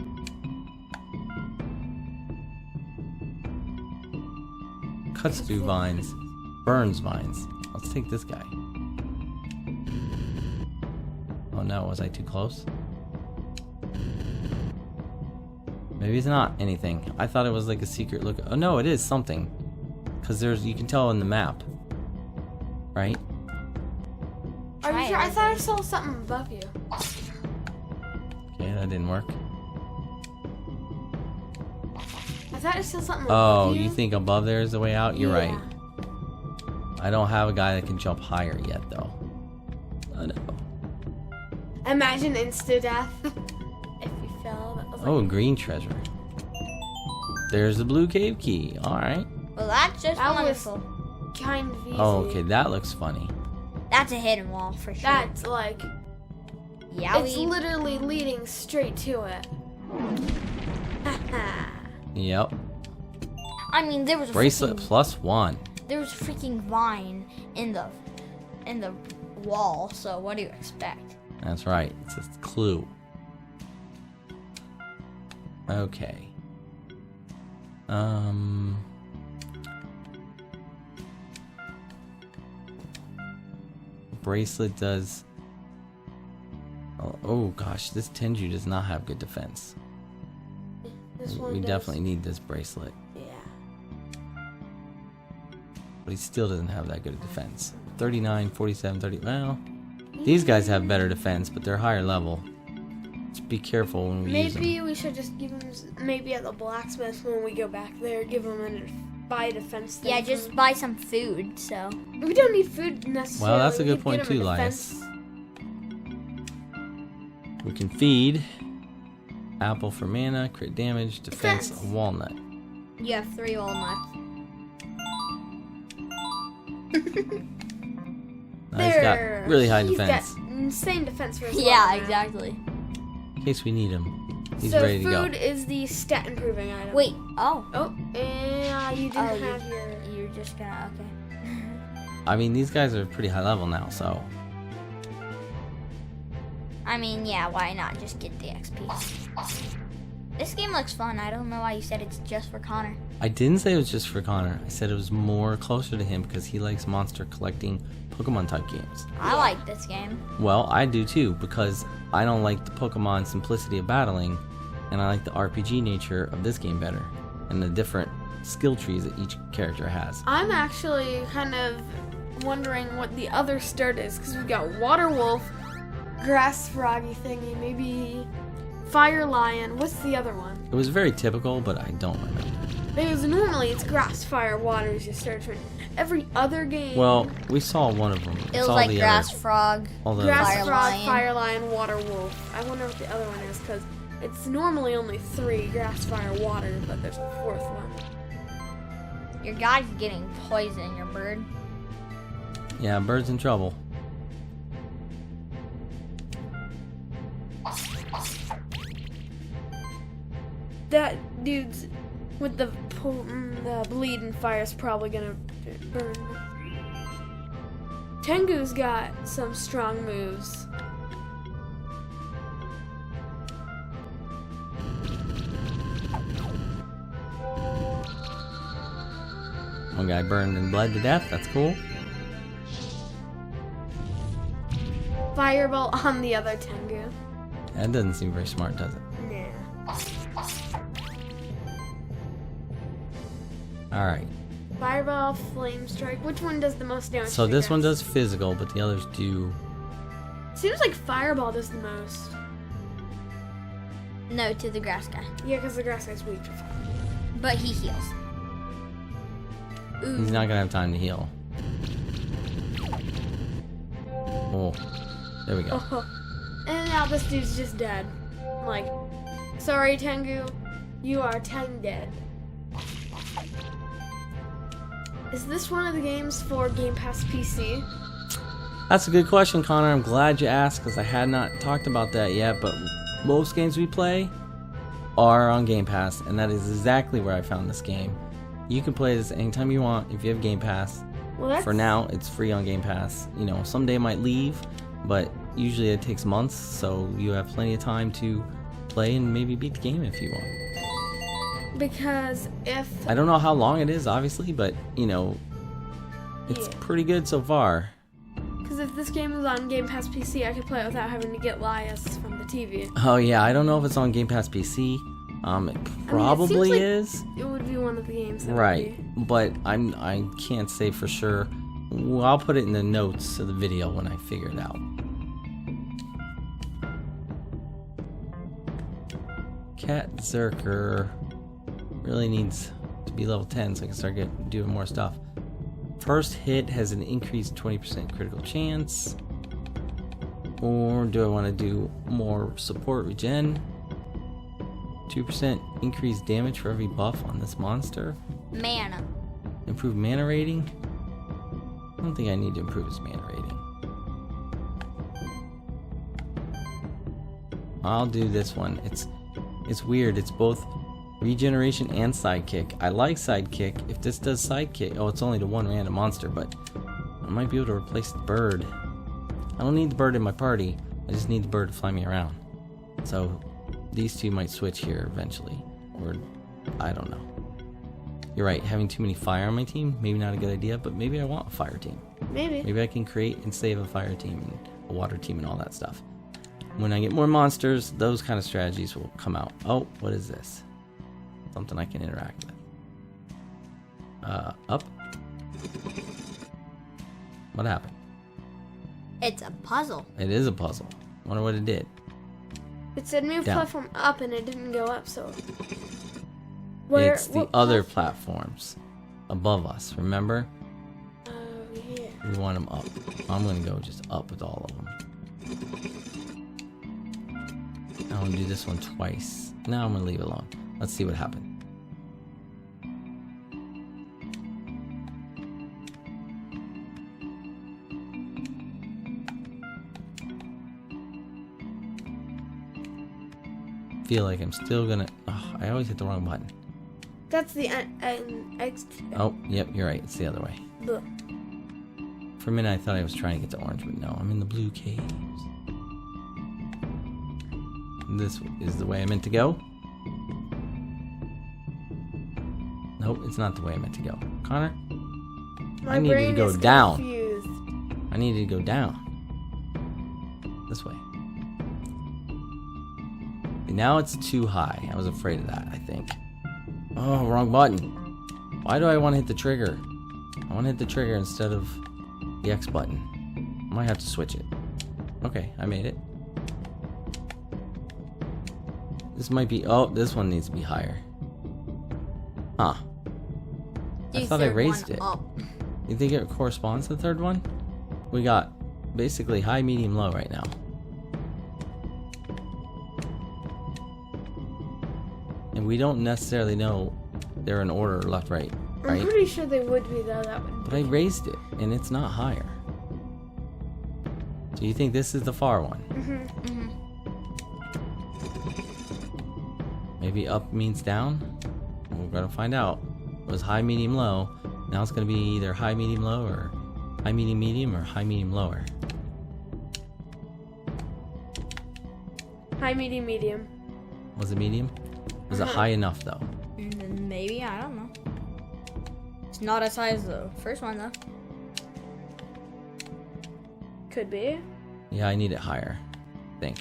Cuts through vines. Burns vines. Let's take this guy. Oh no, was I too close? Maybe it's not anything. I thought it was like a secret look. Oh no, it is something. Because you can tell in the map. Right? Are you sure? I thought I saw something above you. Okay, that didn't work. I thought I saw something above you. Oh, you think above there is the way out? You're right. I don't have a guy that can jump higher yet, though. Oh, no. Imagine insta-death if you fell. That was like... Oh, green treasure. There's the blue cave key. Alright. Well, that's just wonderful. Kind of easy. Oh, okay, that looks funny. That's a hidden wall for sure. That's like... Yeah, it's literally leading straight to it. Yep. I mean, there was a Bracelet +1. There was a freaking vine in the wall. So what do you expect? That's right. It's a clue. Okay. Bracelet does. Oh gosh, this Tenju does not have good defense. This one We does. definitely need this bracelet. Yeah. But he still doesn't have that good a defense. 39, 47, 30. Well, these guys have better defense, but they're higher level. Just be careful when we use them. Maybe we should just give him. Maybe at the blacksmith when we go back there, give him a buy defense thing. Yeah, just buy some food. So We don't need food necessarily. Well, that's a We good could point get him too, a Linus. defense. We can feed. Apple for mana, crit damage, defense, Defense. a walnut. you have 3 walnuts. He's got really high defense. Got insane defense for his Yeah, level now. exactly. In case we need him. He's So ready to go. food is the stat improving item. Wait. Oh. Oh, yeah, you didn't Oh, have your. You're just gonna okay. I mean, these guys are pretty high level now, so. I mean, yeah. Why not just get the XP? This game looks fun. I don't know why you said it's just for Connor. I didn't say it was just for Connor. I said it was more closer to him because he likes monster collecting Pokemon type games. I like this game. Well, I do too because I don't like the Pokemon simplicity of battling, and I like the RPG nature of this game better, and the different skill trees that each character has. I'm actually kind of wondering what the other start is because we've got Water Wolf, Grass Froggy thingy, maybe Fire Lion. What's the other one? It was very typical, but I don't remember. Because normally it's Grass, Fire, Water as you start turn. Every other game. Well, we saw one of them. It was like Grass Frog. All the Grass Fire Frog, Lion. Fire Lion, Water Wolf. I wonder what the other one is because it's normally only 3 Grass, Fire, Water, but there's a 4th one. Your guy's getting poisoned. Your bird. Yeah, bird's in trouble. That dude's with the bleeding fire is probably gonna burn. Tengu's got some strong moves. One guy burned and bled to death. That's cool. Fireball on the other Tengu. That doesn't seem very smart, does it? Nah. Alright. Fireball, Flame Strike. Which one does the most damage? So to this one grass? does physical, but the others do. Seems like Fireball does the most. No, to the grass guy. Yeah, because the grass guy's weak to fire. But he heals. Ooh. He's not gonna have time to heal. Oh, there we go. Oh. And now this dude's just dead. Like, sorry Tengu, you are dead. Is this one of the games for GamePass PC? That's a good question, Connor. I'm glad you asked because I had not talked about that yet. But most games we play are on Game Pass, and that is exactly where I found this game. You can play this anytime you want if you have Game Pass. Well, that's... For now, it's free on Game Pass. You know, someday it might leave, but usually it takes months, so you have plenty of time to play and maybe beat the game if you want. Because if... I don't know how long it is, obviously, but, you know, It's Yeah. pretty good so far. Because if this game is on Game Pass PC, I could play it without having to get Lias from the TV. Oh yeah, I don't know if it's on Game Pass PC. It probably like is. It would be one of the games. That Right, would be. but I can't say for sure. Well, I'll put it in the notes of the video when I figure it out. Cat Zerker really needs to be level 10 so I can start doing more stuff. First hit has an increased 20% critical chance. Or do I want to do more support regen? 2% increased damage for every buff on this monster. Mana. Improve mana rating? I don't think I need to improve his mana rating. I'll do this one. It's weird. It's both regeneration and sidekick. I like sidekick. If this does sidekick, oh, it's only to one random monster, but I might be able to replace the bird. I don't need the bird in my party. I just need the bird to fly me around. So these two might switch here eventually, or I don't know. You're right. Having too many fire on my team, maybe not a good idea, but maybe I want a fire team. Maybe I can create and save a fire team and a water team and all that stuff. When I get more monsters, those kind of strategies will come out. Oh, what is this? Something I can interact with. Up. What happened? It's a puzzle. It is a puzzle. Wonder what it did. It said move Down. platform up and it didn't go up, so. It's the what other platform? platforms above us, remember? Oh, yeah. We want them up. I'm going to go just up with all of them. I'm going to do this one twice. Now I'm going to leave it alone. Let's see what happened. Feel like I'm still gonna. Oh, I always hit the wrong button. That's the Oh, yep, you're right. It's the other way. Bleh. For a minute, I thought I was trying to get to orange, but no, I'm in the blue caves. This is the way I meant to go. Nope, it's not the way I meant to go. Connor, My I needed to brain go is down. confused. I needed to go down. This way. Now it's too high. I was afraid of that, I think. Oh, wrong button. Why do I want to hit the trigger? I want to hit the trigger instead of the X button. I might have to switch it. Okay, I made it. This might be... Oh, this one needs to be higher. Huh. I thought I raised it. You think it corresponds to the third one? We got basically high, medium, low right now. And we don't necessarily know they're in order left, right, right? I'm pretty sure they would be though. That would. But I raised it, and it's not higher. So you think this is the far one? Maybe up means down? We're gonna find out. It was high, medium, low. Now it's gonna be either high, medium, low, or high, medium, medium, or high, medium, lower. High, medium, medium. Was it medium? Was it high enough though? Maybe, I don't know. It's not as high as the first one though. Could be. Yeah, I need it higher. I think.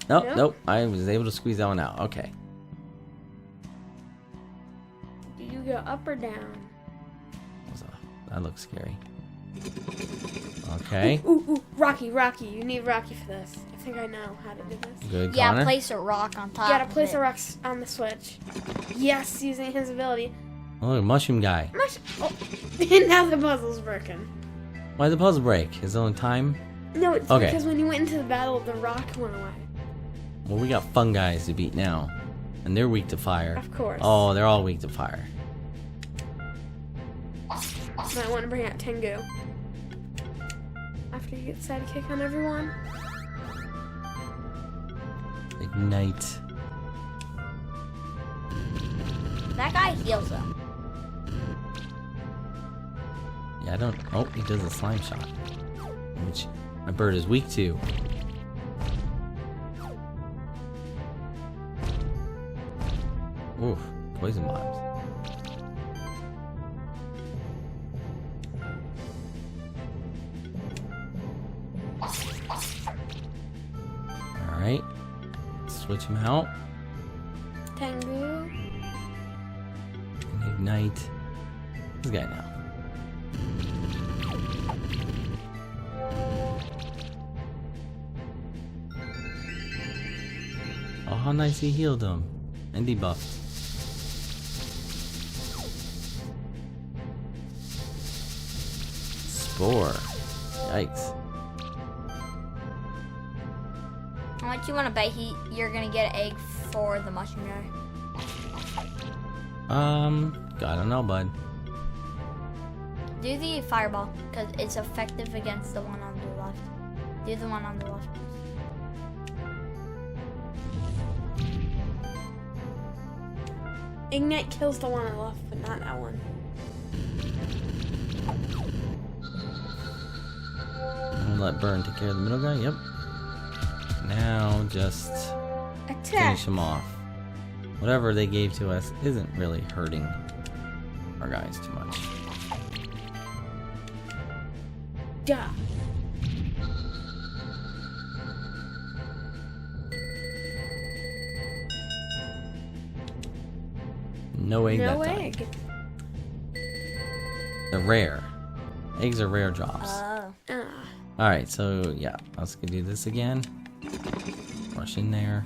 Nope, Yeah? nope. I was able to squeeze that one out. Okay. Do you go up or down? That looks scary. Okay. Ooh, Rocky. You need Rocky for this. I think I know how to do this. Good, Yeah, Connor. place a rock on top. You gotta place of a it. rock on the switch. Yes, using his ability. Oh, look, mushroom guy. Oh. And now the puzzle's broken. Why did the puzzle break? His own time? No, it's Okay. because when you went into the battle, the rock went away. Well, we got fun guys to beat now. And they're weak to fire. Of course. Oh, they're all weak to fire. Might want to bring out Tengu. After you get sidekick on everyone. Ignite. That guy heals him. Yeah, I don't... Oh, he does a slime shot. Which my bird is weak to. Oof, poison bombs. switch him out. Tengu. And ignite this guy now. Oh, how nice he healed him and debuffed. Spore. Yikes. How much you want to bet you're gonna get an egg for the mushroom guy? I don't know, bud. Do the fireball, because it's effective against the one on the left. Do the one on the left. Ignite kills the one on the left, but not that one. I'm gonna let Burn take care of the middle guy. Yep. Now just Attack. finish him off. Whatever they gave to us isn't really hurting our guys too much. Yeah. No egg No that time. egg. They're rare. Eggs are rare drops. Oh. Alright, so yeah, let's go do this again. Rush in there.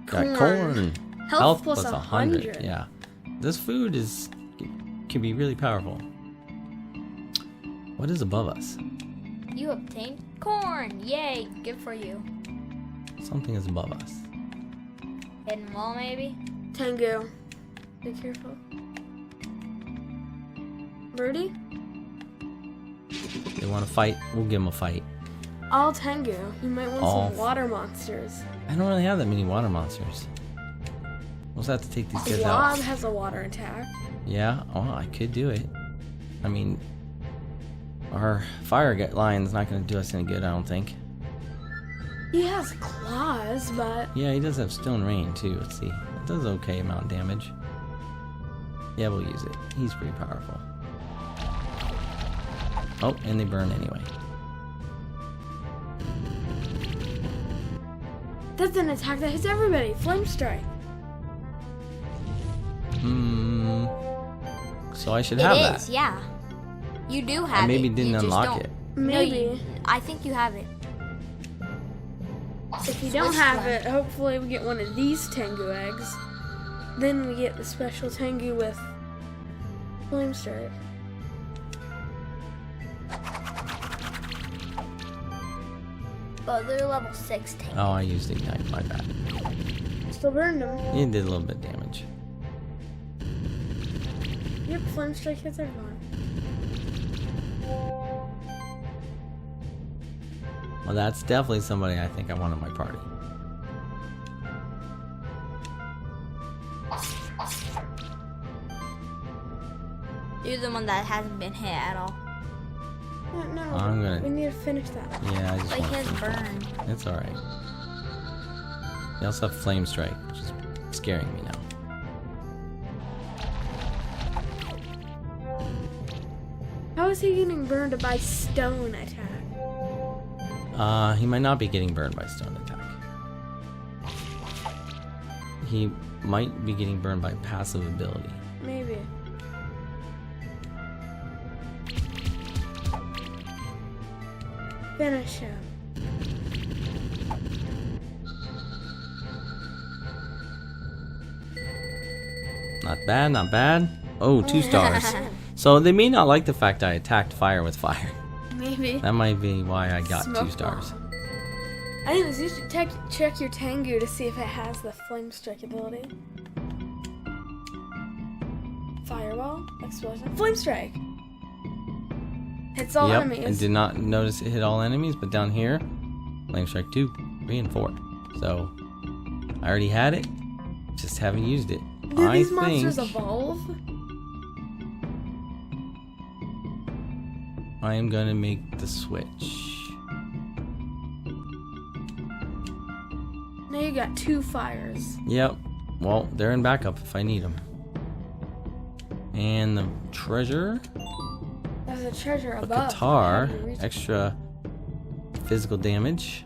Got corn. Health plus 100. Yeah. This food can be really powerful. What is above us? You obtained corn. Yay, good for you. Something is above us. Hidden wall, maybe? Tengu. Be careful. Birdie? They want to fight, we'll give them a fight. All Tengu. You might want All. some water monsters. I don't really have that many water monsters. We'll just have to take these guys Blob out. has a water attack. Yeah, oh, I could do it. I mean, our fire line's not going to do us any good, I don't think. He has claws, but Yeah, he does have stone rain too. Let's see. It does okay amount of damage. Yeah, we'll use it. He's pretty powerful. Oh, and they burn anyway. that's an attack that hits everybody. Flame strike. So I should It have is, that. yeah. You do have I maybe it. didn't you just unlock don't. it. Maybe. I think you have it. If you don't Which have one? it, hopefully we get one of these Tengu eggs. Then we get the special Tengu with Flame Strike. But they're level 6 tank. Oh, I used Ignite, my bad. Still burned him. It did a little bit of damage. Yep, Flame Strike hits everyone. Well, that's definitely somebody I think I want in my party. You're the one that hasn't been hit at all. No, I'm gonna- we need to finish that. Yeah, I just Like want his to burn. It's alright. They also have Flame Strike, which is scaring me now. How is he getting burned by stone attack? He might not be getting burned by stone attack. He might be getting burned by passive ability. Maybe. Finish him. Not bad, not bad. Oh, 2 stars. So they may not like the fact I attacked fire with fire. Maybe. That might be why I got Smoke 2 stars. bomb. Anyways, you should check your Tengu to see if it has the Flame Strike ability. Fireball, Explosion, Flame Strike. Hits all Yep, enemies. and did not notice it hit all enemies, but down here, Flame Strike 2, 3, and 4. So, I already had it, just haven't used it. Do I these think monsters evolve? I am going to make the switch. Now you got 2 fires. Yep, well, they're in backup if I need them. And the treasure, There's a treasure a above. guitar, Have to reach- extra physical damage.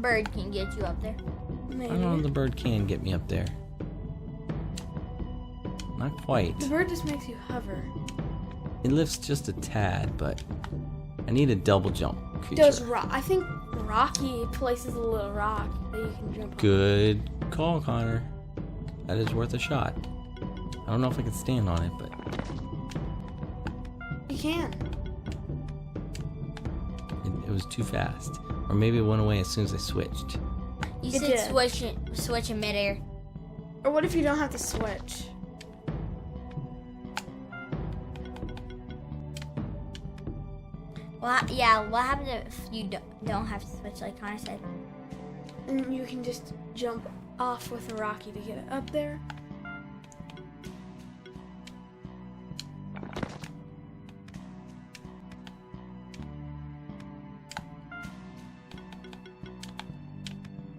bird can get you up there. Maybe. I don't know if the bird can get me up there. Not quite. The bird just makes you hover. It lifts just a tad, but I need a double jump creature. I think Rocky places a little rock that you can jump on. Good call, Connor. That is worth a shot. I don't know if I can stand on it, but You can. it was too fast. Or maybe it went away as soon as I switched. You It said did. switch in midair. Or what if you don't have to switch? Well, yeah. What happens if you don't have to switch, like Connor said? And you can just jump off with a Rocky to get it up there.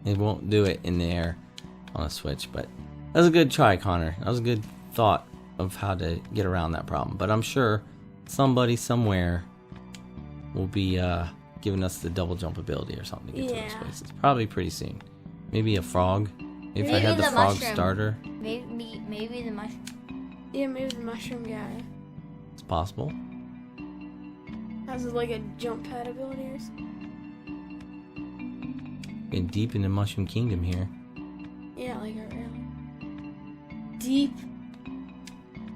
It won't do it in the air on a switch, but that was a good try, Connor. That was a good thought of how to get around that problem. But I'm sure somebody somewhere will be giving us the double jump ability or something to get to those Yeah. places. Probably pretty soon. Maybe a frog. If I Maybe had the the frog mushroom. starter, Maybe the mushroom. Yeah, maybe the mushroom guy it's possible. has like a jump pad ability or something. Getting deep into Mushroom Kingdom here. Yeah, like a really deep.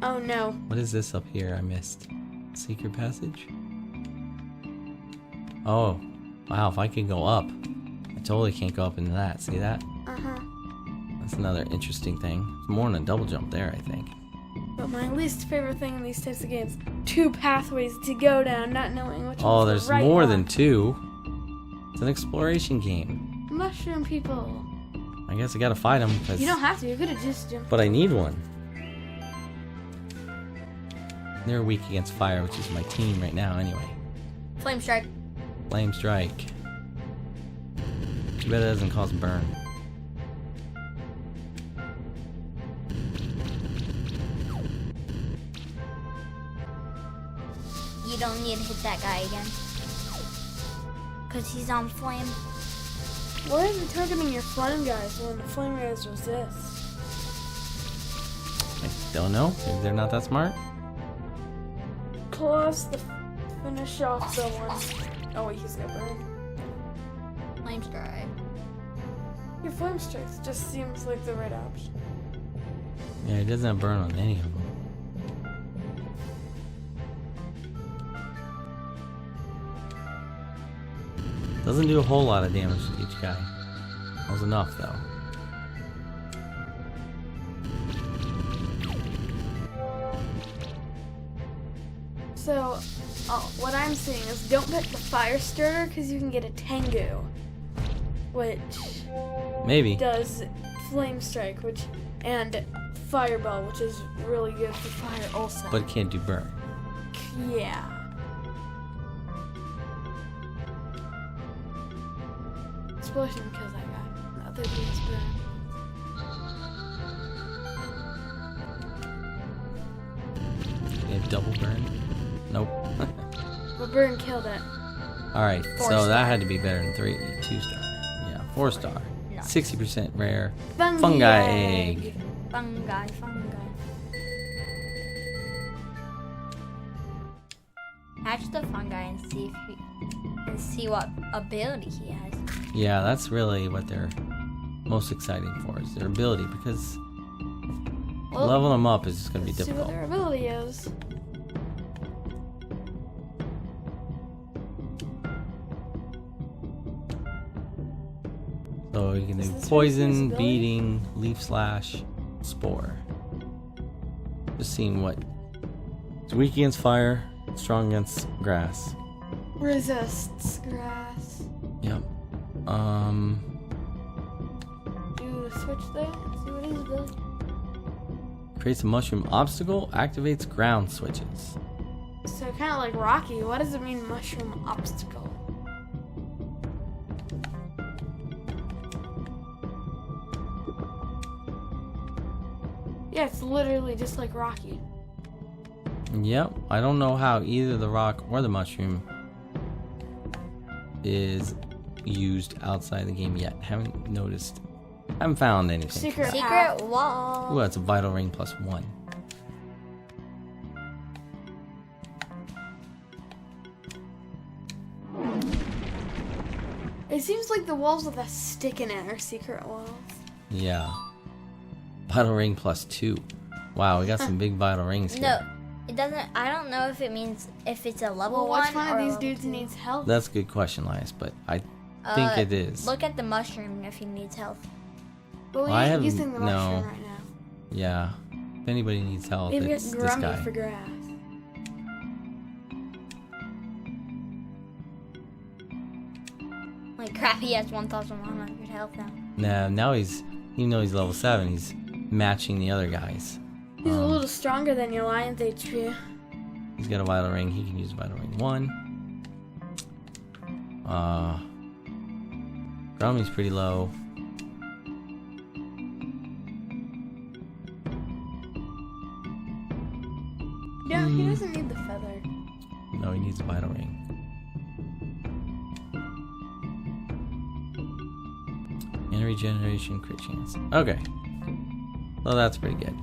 Oh no. What is this up here I missed? Secret passage? Oh, wow, if I could go up. I totally can't go up into that. See that? Uh-huh. That's another interesting thing. It's more than a double jump there, I think. But my least favorite thing in these types of games, 2 pathways to go down, not knowing which Oh, one's there's the right more one. than 2. It's an exploration game. Mushroom people. I guess I gotta fight them. You don't have to. You could have just jumped. But I need one. They're weak against fire, which is my team right now anyway. Flame strike. Flame strike. Too bad it doesn't cause burn. You don't need to hit that guy again. Because he's on flame. Why is it targeting your flame guys when the flame guys resist? I don't know. Maybe they're not that smart. Plus the finish off the one. Oh, he's gonna burn. Flame strike. Your flame strikes just seems like the right option. Yeah, it doesn't have burn on any of them. Doesn't do a whole lot of damage to each guy. That was enough though. So, what I'm seeing is don't pick the fire starter because you can get a Tengu, which Maybe. does flame strike, and fireball, which is really good for fire also. But it can't do burn. Yeah. Explosion kills that guy. Not that he is burn. You have double burn? Nope. But burn killed it. Alright, 4 so star. that had to be better than 2 star. Yeah, 4 star. No. 60% rare. Fungi egg. Fungi. Hatch the fungi and see what ability he has. Yeah, that's really what they're most exciting for, is their ability, because Well, leveling them up is just going to be Let's see what difficult. their ability is. So you can Is do this poison, Rex's ability? beating, leaf slash, spore. Just seeing what. It's weak against fire, strong against grass. Resists grass. Yep. Do the switch there and see what his ability. Creates a mushroom obstacle, activates ground switches. So kind of like Rocky. What does it mean, mushroom obstacle? Yeah, it's literally just like Rocky. Yep. I don't know how either the rock or the mushroom is used outside the game yet. Haven't noticed. Haven't found anything. Secret Secret wall. Ooh, that's a vital ring +1. It seems like the walls with a stick in it are secret walls. Yeah. Vital ring +2. Wow, we got some big vital rings here. No, it doesn't. I don't know if it means if it's a level Well, one which one or of these a dudes level needs help? That's a good question, Lias, but I think it is. Look at the mushroom if he needs help. Well, I we're haven't- using the mushroom no. right now. Yeah. If anybody needs help, Maybe it's it's this grumpy guy. for grass. Like crap, he has 1,100 health now. Nah, now he's, even though he's level 7, he's matching the other guys. He's a little stronger than your lion's HP. He's got a vital ring. He can use vital ring 1. Grummy's pretty low. Yeah, he doesn't need the feather. No, he needs a vital ring. And regeneration crit chance. Okay. Well, that's pretty good.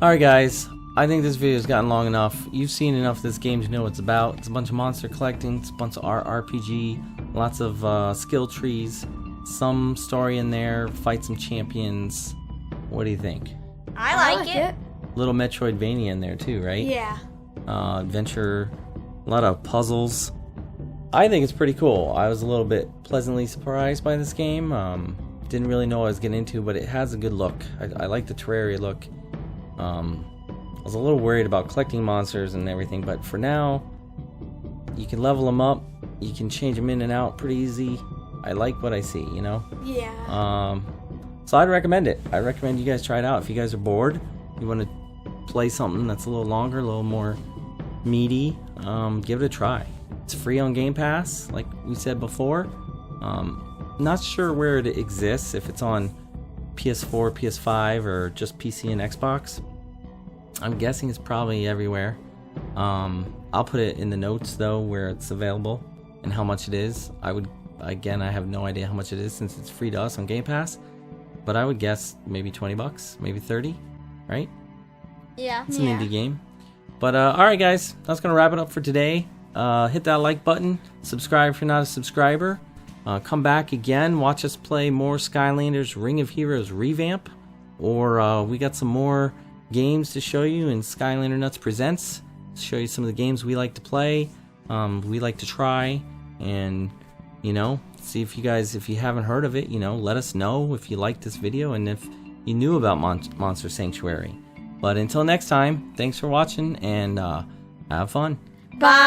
Alright, guys. I think this video's gotten long enough. You've seen enough of this game to know what it's about. It's a bunch of monster collecting. It's a bunch of RPG. Lots of skill trees. Some story in there. Fight some champions. What do you think? I like it. Little Metroidvania in there too, right? Yeah. Adventure, a lot of puzzles. I think it's pretty cool. I was a little bit pleasantly surprised by this game. Didn't really know what I was getting into, but it has a good look. I like the Terraria look. I was a little worried about collecting monsters and everything, but for now, you can level them up. You can change them in and out pretty easy. I like what I see, you know? Yeah. So I'd recommend it. I recommend you guys try it out. If you guys are bored, you want to play something that's a little longer, a little more meaty, give it a try. It's free on GamePass, like we said before. Not sure where it exists, if it's on PS4, PS5, or just PC and Xbox. I'm guessing it's probably everywhere. I'll put it in the notes though where it's available and how much it is. I have no idea how much it is since it's free to us on Game Pass, but I would guess maybe 20 bucks, maybe 30, right? Yeah. It's an indie game. But alright guys, that's gonna wrap it up for today. Hit that like button, subscribe if you're not a subscriber. Come back again, watch us play more Skylanders Ring of Heroes revamp, or we got some more games to show you in SkylanderNutts Presents. Show you some of the games we like to play, we like to try, and you know, see if you guys, if you haven't heard of it, you know, let us know if you liked this video and if you knew about Monster Sanctuary. But until next time, thanks for watching and have fun. Bye.